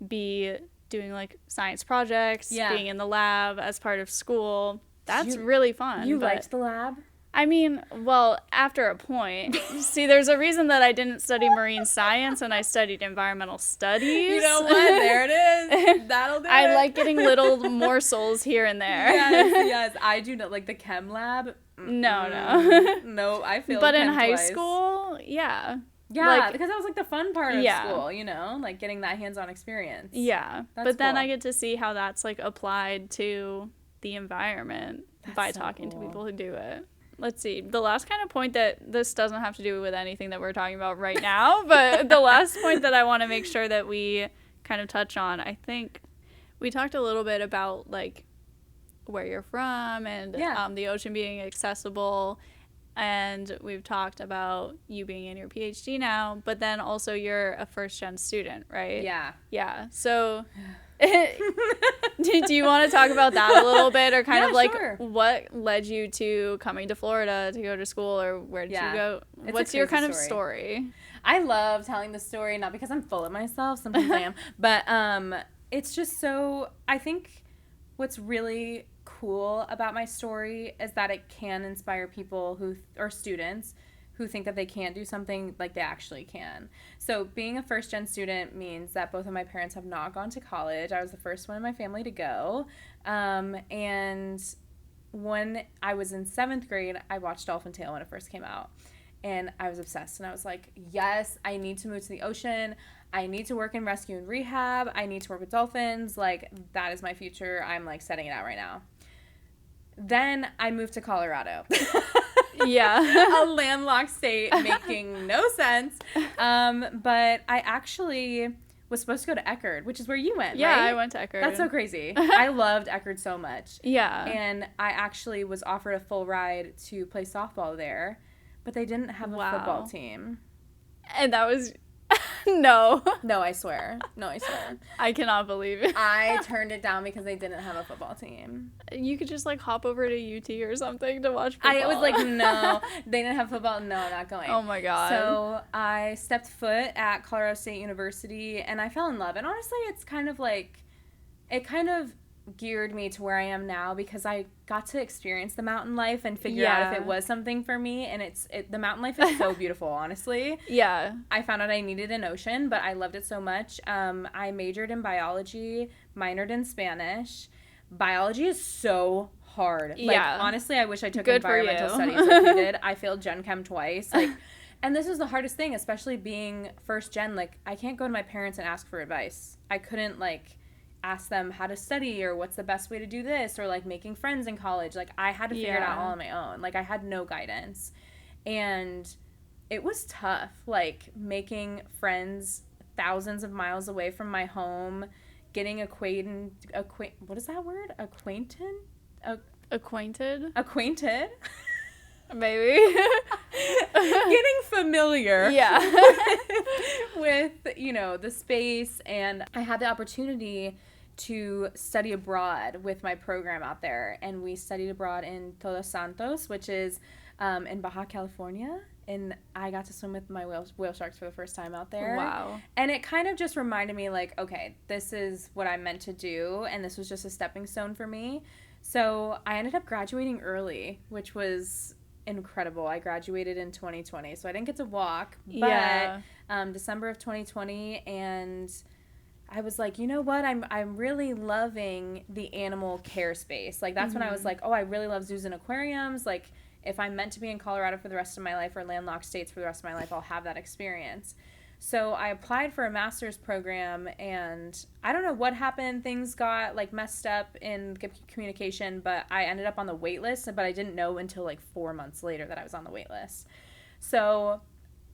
be doing, like, science projects, being in the lab as part of school, that's really fun. You liked the lab? I mean, well, after a point. See, there's a reason that I didn't study marine science and I studied environmental studies. You know what? There it is. That'll do it. I like getting little morsels here and there. Yes. I do not like the chem lab. No. No, I failed But chem in high twice. school, yeah. Yeah, like, because that was, like, the fun part of school, you know? Like, getting that hands-on experience. Yeah. That's but then cool. I get to see how that's, like, applied to the environment by talking to people who do it. Let's see. The last kind of point that this doesn't have to do with anything that we're talking about right now, but the last point that I want to make sure that we kind of touch on, I think we talked a little bit about, like, where you're from and the ocean being accessible, and we've talked about you being in your PhD now, but then also you're a first-gen student, right? Yeah. So do you want to talk about that a little bit, or kind of like what led you to coming to Florida to go to school, or where did you go? What's your kind of story? I love telling the story, not because I'm full of myself, sometimes I am, but it's just so, I think what's really cool about my story is that it can inspire people or students who think that they can't do something, like they actually can. So being a first-gen student means that both of my parents have not gone to college. I was the first one in my family to go. And when I was in 7th grade, I watched Dolphin when it first came out. And I was obsessed. And I was like, yes, I need to move to the ocean. I need to work in rescue and rehab. I need to work with dolphins. Like, that is my future. I'm, like, setting it out right now. Then I moved to Colorado. Yeah. A landlocked state making no sense. But I actually was supposed to go to Eckerd, which is where you went, yeah, right? I went to Eckerd. That's so crazy. I loved Eckerd so much. Yeah. And I actually was offered a full ride to play softball there, but they didn't have a football team. And that was... No. No, I swear. I cannot believe it. I turned it down because they didn't have a football team. You could just, like, hop over to UT or something to watch football. I was like, no. They didn't have football. No, I'm not going. Oh, my God. So I stepped foot at Colorado State University, and I fell in love. And honestly, it's kind of like, it kind of geared me to where I am now because I got to experience the mountain life and figure out if it was something for me, and the mountain life is so beautiful, honestly. Yeah. I found out I needed an ocean, but I loved it so much. I majored in biology, minored in Spanish. Biology is so hard. Like, honestly, I wish I took environmental studies like you did. I failed Gen Chem twice. Like, and this was the hardest thing, especially being first gen. Like, I can't go to my parents and ask for advice. I couldn't, like, ask them how to study or what's the best way to do this or, like, making friends in college. Like, I had to figure it out all on my own. Like, I had no guidance. And it was tough, like, making friends thousands of miles away from my home, getting what is that word? Acquainted? Maybe. Getting familiar. Yeah. with, you know, the space. And I had the opportunity to study abroad with my program out there. And we studied abroad in Todos Santos, which is in Baja California. And I got to swim with my whale sharks for the first time out there. Wow. And it kind of just reminded me, like, okay, this is what I'm meant to do. And this was just a stepping stone for me. So I ended up graduating early, which was incredible. I graduated in 2020, so I didn't get to walk, but December of 2020, and I was like, you know what? I'm really loving the animal care space. Like, that's when I was like, oh, I really love zoos and aquariums. Like, if I'm meant to be in Colorado for the rest of my life or landlocked states for the rest of my life, I'll have that experience. So I applied for a master's program, and I don't know what happened. Things got, like, messed up in communication, but I ended up on the wait list, but I didn't know until, like, 4 months later that I was on the wait list. So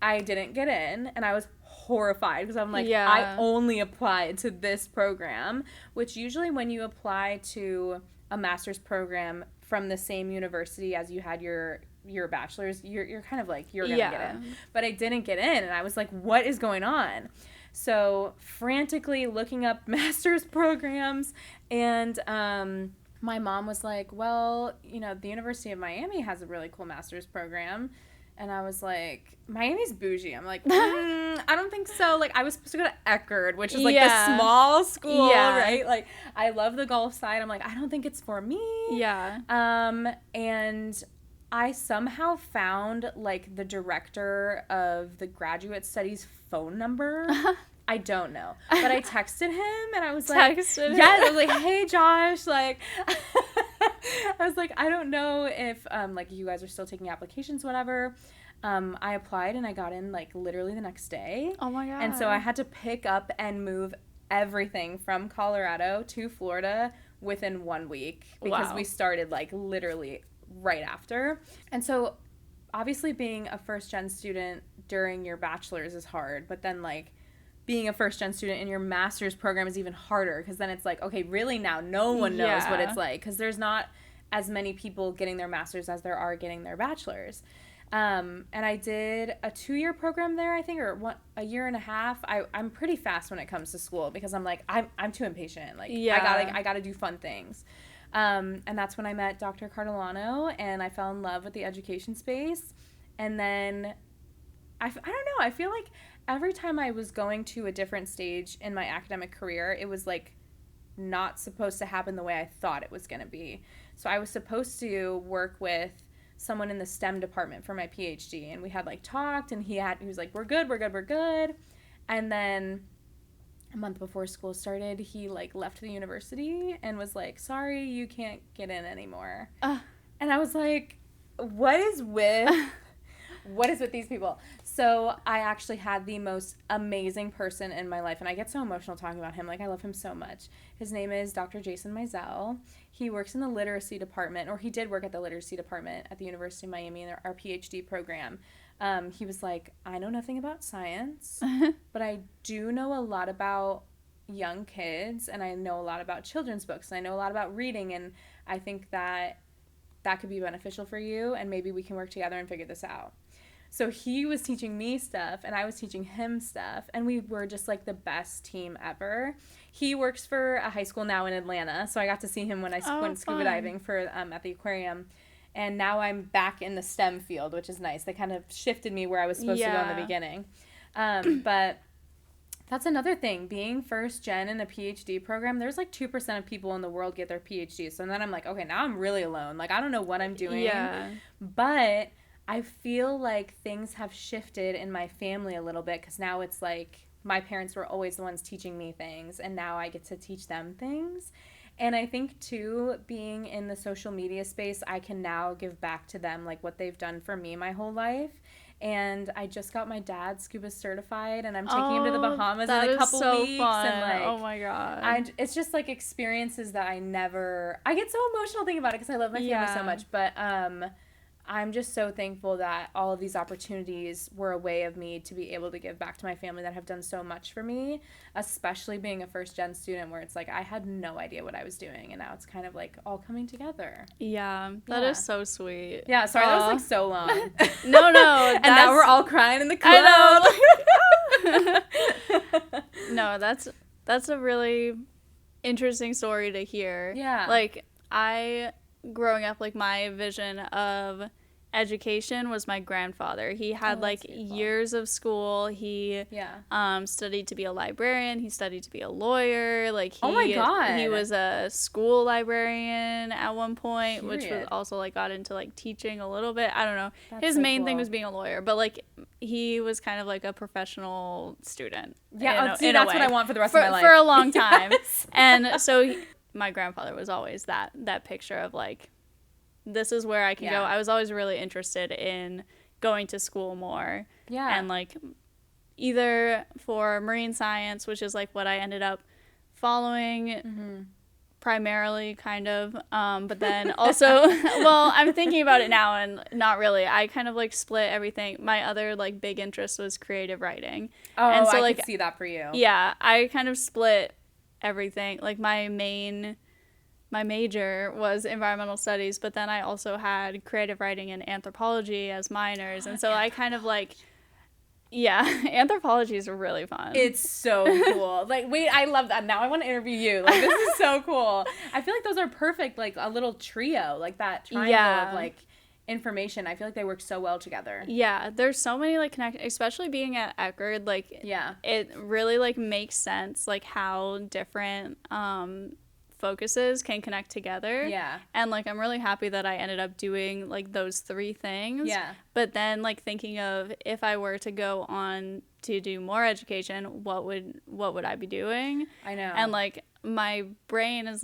I didn't get in, and I was horrified because I'm like, I only applied to this program, which usually when you apply to a master's program from the same university as you had your bachelor's, you're kind of like, you're gonna get in. But I didn't get in, and I was like, what is going on? So frantically looking up master's programs, and my mom was like, well, you know, the University of Miami has a really cool master's program. And I was like, Miami's bougie. I'm like, I don't think so. Like, I was supposed to go to Eckerd, which is, like, the small school, right? Like, I love the golf side. I'm like, I don't think it's for me. Yeah. And I somehow found, like, the director of the graduate studies phone number. I don't know. But I texted him, and I was like, I was like, hey, Josh, like, I was like, I don't know if, like, you guys are still taking applications, whatever. I applied, and I got in, like, literally the next day. Oh, my God. And so I had to pick up and move everything from Colorado to Florida within 1 week because we started, like, literally right after. And so, obviously, being a first-gen student during your bachelor's is hard, but then, like, being a first-gen student in your master's program is even harder because then it's like, okay, really now no one knows what it's like because there's not as many people getting their master's as there are getting their bachelor's. And I did a 2-year program there, I think, or a year and a half. I'm pretty fast when it comes to school because I'm like, I'm too impatient. Like, I gotta do fun things. And that's when I met Dr. Cardellano, and I fell in love with the education space. And then, I don't know, I feel like every time I was going to a different stage in my academic career, it was, like, not supposed to happen the way I thought it was going to be. So I was supposed to work with someone in the STEM department for my PhD, and we had, like, talked, and he was like, we're good. And then a month before school started, he, like, left the university and was like, sorry, you can't get in anymore. And I was like, what is with these people? So I actually had the most amazing person in my life, and I get so emotional talking about him. Like, I love him so much. His name is Dr. Jason Mizell. He works in the literacy department, or he did work at the literacy department at the University of Miami in our PhD program. He was like, I know nothing about science, but I do know a lot about young kids, and I know a lot about children's books, and I know a lot about reading, and I think that could be beneficial for you, and maybe we can work together and figure this out. So he was teaching me stuff, and I was teaching him stuff, and we were just, like, the best team ever. He works for a high school now in Atlanta, so I got to see him when I went scuba diving for at the aquarium, and now I'm back in the STEM field, which is nice. They kind of shifted me where I was supposed to go in the beginning. But that's another thing. Being first gen in a PhD program, there's, like, 2% of people in the world get their PhD. So then I'm like, okay, now I'm really alone. Like, I don't know what I'm doing. Yeah. But I feel like things have shifted in my family a little bit because now it's like my parents were always the ones teaching me things, and now I get to teach them things. And I think, too, being in the social media space, I can now give back to them, like, what they've done for me my whole life. And I just got my dad scuba certified, and I'm taking him to the Bahamas in a couple weeks. Fun. And, like, oh my God. It's just, like, experiences that I get so emotional thinking about it because I love my family so much. But I'm just so thankful that all of these opportunities were a way of me to be able to give back to my family that have done so much for me, especially being a first-gen student where it's like I had no idea what I was doing, and now it's kind of like all coming together. Yeah, that is so sweet. Yeah, sorry, that was like so long. No. And now we're all crying in the club. I know. No, that's a really interesting story to hear. Yeah. Like, growing up, like, my vision of education was my grandfather. He had years of school. He studied to be a librarian. He studied to be a lawyer. Oh my God. He was a school librarian at one point, which was also got into teaching a little bit. I don't know. His main thing was being a lawyer, but he was kind of a professional student. Yeah, that's what I want for the rest of my life. For a long time. And so my grandfather was always that picture of this is where I can go. I was always really interested in going to school more. Yeah. And either for marine science, which is what I ended up following primarily, kind of. But then also, well, I'm thinking about it now and not really. I kind of split everything. My other big interest was creative writing. Oh, and so, I could see that for you. Yeah, I kind of split everything. My major was environmental studies, but then I also had creative writing and anthropology as minors. And so I kind of anthropology is really fun. It's so cool. Wait, I love that. Now I want to interview you. This is so cool. I feel those are perfect, a little trio, that triangle of information. I feel they work so well together. Yeah, there's so many especially being at Eckerd, it really makes sense how different focuses can connect together. Yeah. And I'm really happy that I ended up doing those three things. Yeah. But then thinking of if I were to go on to do more education, what would I be doing? I know. And my brain is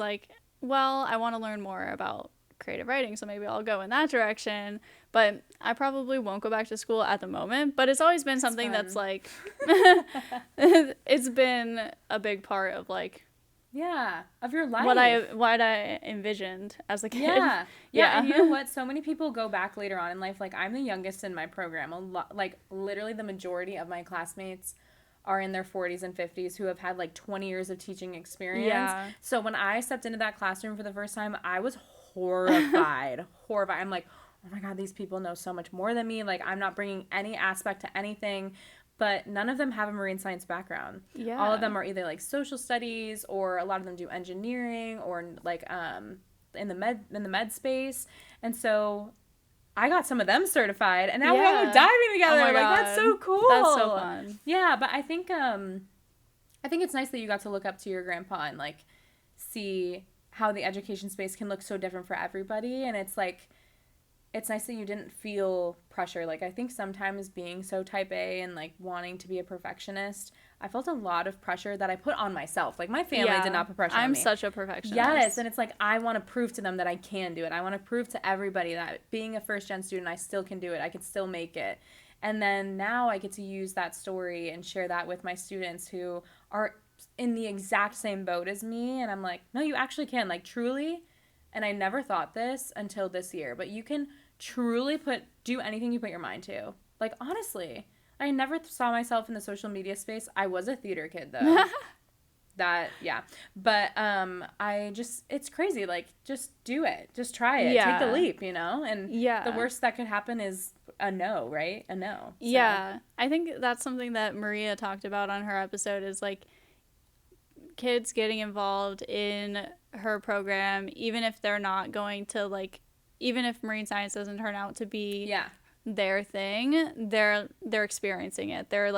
well, I want to learn more about creative writing, so maybe I'll go in that direction. But I probably won't go back to school at the moment. But it's always been something that's it's been a big part of of your life. What I envisioned as a kid. Yeah. And you know what? So many people go back later on in life. I'm the youngest in my program. Literally the majority of my classmates are in their 40s and 50s who have had 20 years of teaching experience. Yeah. So when I stepped into that classroom for the first time, I was horrified. I'm oh my God, these people know so much more than me. I'm not bringing any aspect to anything. But none of them have a marine science background. Yeah. All of them are either social studies, or a lot of them do engineering, or in the med space. And so I got some of them certified, and now we're all diving together. Oh my God. That's so cool. That's so fun. Yeah, but I think it's nice that you got to look up to your grandpa and see how the education space can look so different for everybody. And it's it's nice that you didn't feel pressure. I think sometimes being so type A and wanting to be a perfectionist, I felt a lot of pressure that I put on myself. My family did not put pressure on me. I'm such a perfectionist. Yes, and it's I want to prove to them that I can do it. I want to prove to everybody that being a first-gen student, I still can do it. I can still make it. And then now I get to use that story and share that with my students who are in the exact same boat as me. And I'm no, you actually can. Truly. And I never thought this until this year. But you can truly do anything you put your mind to. Honestly, I never saw myself in the social media space. I was a theater kid though. But it's crazy. Just do it. Just try it. Take the leap, and the worst that could happen is a no, right? A no. So. Yeah. I think that's something that Maria talked about on her episode is kids getting involved in her program, even if they're not going to even if marine science doesn't turn out to be their thing, they're experiencing it. They're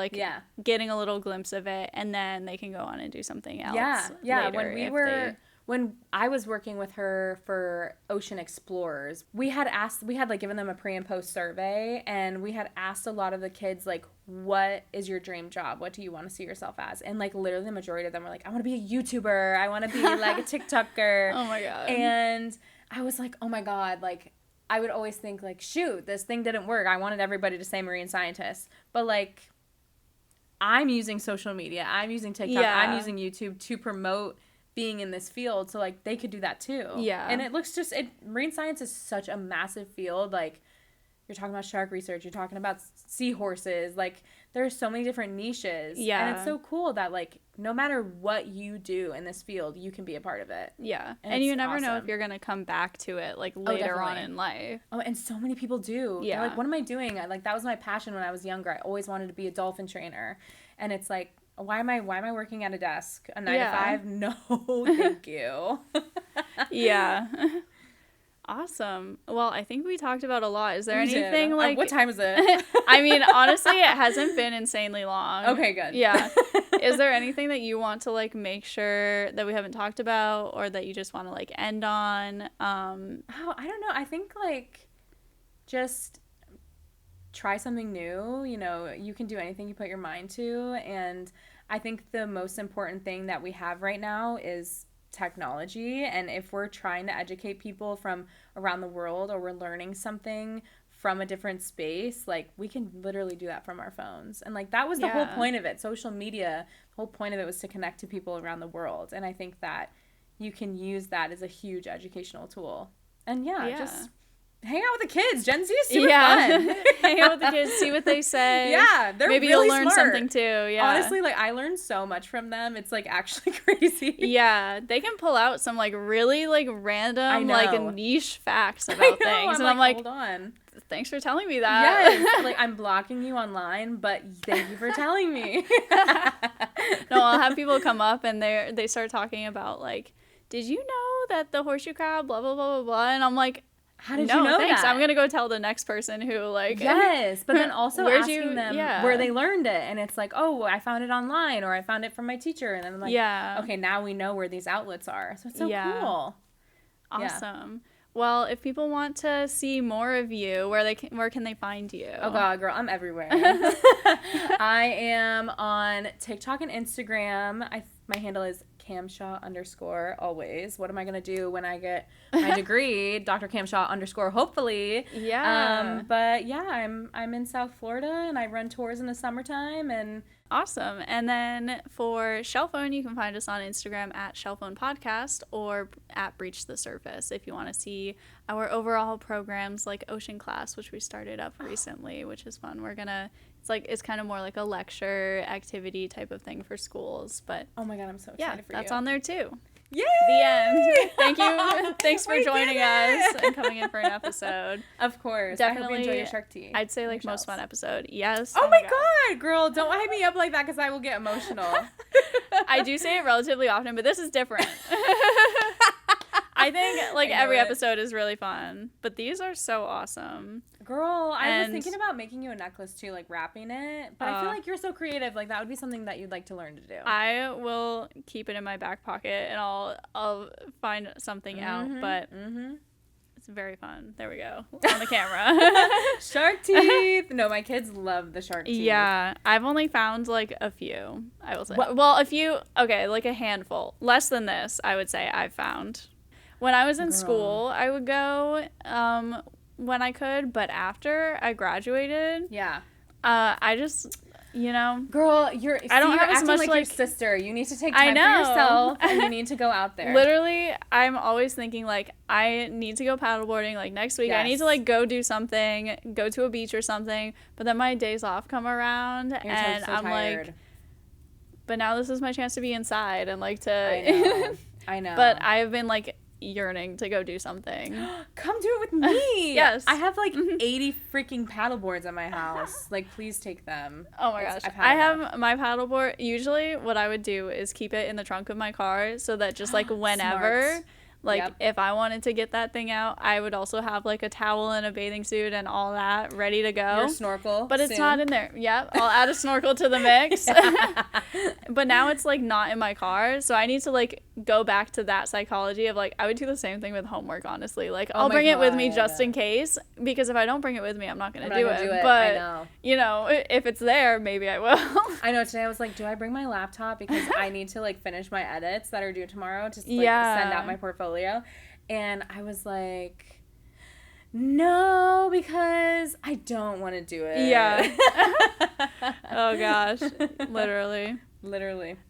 getting a little glimpse of it, and then they can go on and do something else. Later when I was working with her for Ocean Explorers, we had given them a pre and post survey, and we had asked a lot of the kids what is your dream job? What do you want to see yourself as? And literally the majority of them were I want to be a YouTuber. I want to be a TikToker. Oh my God. And I was oh my God, I would always think shoot, this thing didn't work. I wanted everybody to say marine scientist. But I'm using social media. I'm using TikTok. Yeah. I'm using YouTube to promote being in this field, so they could do that too. Yeah. And it looks marine science is such a massive field. You're talking about shark research, you're talking about seahorses, there are so many different niches. Yeah. And it's so cool that no matter what you do in this field, you can be a part of it. Yeah. And you never know if you're going to come back to it later on in life. Oh, and so many people do. Yeah. They're what am I doing? That was my passion when I was younger. I always wanted to be a dolphin trainer. And it's why am I working at a desk? A 9 to 5? No, thank you. Yeah. Awesome. Well, I think we talked about a lot. Is there anything like... What time is it? I mean, honestly, it hasn't been insanely long. Okay, good. Yeah. Is there anything that you want to like make sure that we haven't talked about, or that you just want to like end on? Oh, I don't know. I think like just try something new. You know, you can do anything you put your mind to. And I think the most important thing that we have right now is technology. And if we're trying to educate people from around the world, or we're learning something from a different space, like we can literally do that from our phones. And like that was the whole point of it. Social media, the whole point of it was to connect to people around the world. And I think that you can use that as a huge educational tool. And just hang out with the kids. Gen Z is super fun. Hang out with the kids, see what they say. Yeah, they're maybe really you'll learn smart. something too. Yeah. Honestly, like I learned so much from them. It's like actually crazy. Yeah, they can pull out some like really like random like niche facts about things, and I'm like, hold on. Thanks for telling me that. Yes, like I'm blocking you online, but thank you for telling me. No, I'll have people come up and they start talking about like, did you know that the horseshoe crab blah blah blah blah blah, and I'm like, how did you know thanks. that? I'm gonna go tell the next person who like. Yes, but then also asking them where they learned it, and it's like, oh, I found it online, or I found it from my teacher, and then I'm like, okay, now we know where these outlets are, so it's so cool. Awesome. Yeah. Well, if people want to see more of you, where can they find you? Oh God, girl, I'm everywhere. I am on TikTok and Instagram. My handle is _Camshaw_ always. What am I gonna do when I get my degree? Dr. Camshaw_ hopefully. Yeah. But yeah, I'm in South Florida, and I run tours in the summertime. And awesome. And then for Shellphone, you can find us on Instagram at Shellphone Podcast, or at Breach the Surface if you want to see our overall programs like Ocean Class, which we started up recently, which is fun. It's kind of more like a lecture activity type of thing for schools, but oh my God, I'm so excited for you. That's on there too. Yay! The end. Thank you. Thanks for joining us and coming in for an episode. Of course. Definitely. I hope you enjoy your shark tea. I'd say like most fun episode. Yes. Oh my God, girl. Don't hype me up like that, because I will get emotional. I do say it relatively often, but this is different. I think like every episode is really fun, but these are so awesome. Girl, I was thinking about making you a necklace too, like wrapping it, but I feel like you're so creative. Like that would be something that you'd like to learn to do. I will keep it in my back pocket, and I'll find something out, but it's very fun. There we go. On the camera. Shark teeth. No, my kids love the shark teeth. Yeah. I've only found like a few, I will say. Well, a few, okay, like a handful. Less than this, I would say I've found. When I was in school, I would go when I could, but after I graduated, I just, girl, you're acting like your sister. You need to take time for yourself, and you need to go out there. Literally, I'm always thinking like I need to go paddleboarding like next week. I need to like go do something, go to a beach or something. But then my days off come around, and I'm tired. Like, but now this is my chance to be inside and like to. I know. But I have been like yearning to go do something. Come do it with me. Yes. I have like 80 freaking paddle boards at my house. Like, please take them. Oh my gosh. I have my paddleboard. Usually what I would do is keep it in the trunk of my car so that just like whenever if I wanted to get that thing out, I would also have like a towel and a bathing suit and all that ready to go. Your snorkel. But it's not in there. Yep. I'll add a snorkel to the mix. But now it's like not in my car. So I need to like go back to that psychology of like, I would do the same thing with homework, honestly. Like I'll bring it with me just in case, because if I don't bring it with me, I'm not going to do it. But, if it's there, maybe I will. I know. Today I was like, do I bring my laptop? Because I need to like finish my edits that are due tomorrow to send out my portfolio. And I was like, no, because I don't want to do it. Yeah. Oh gosh. Literally.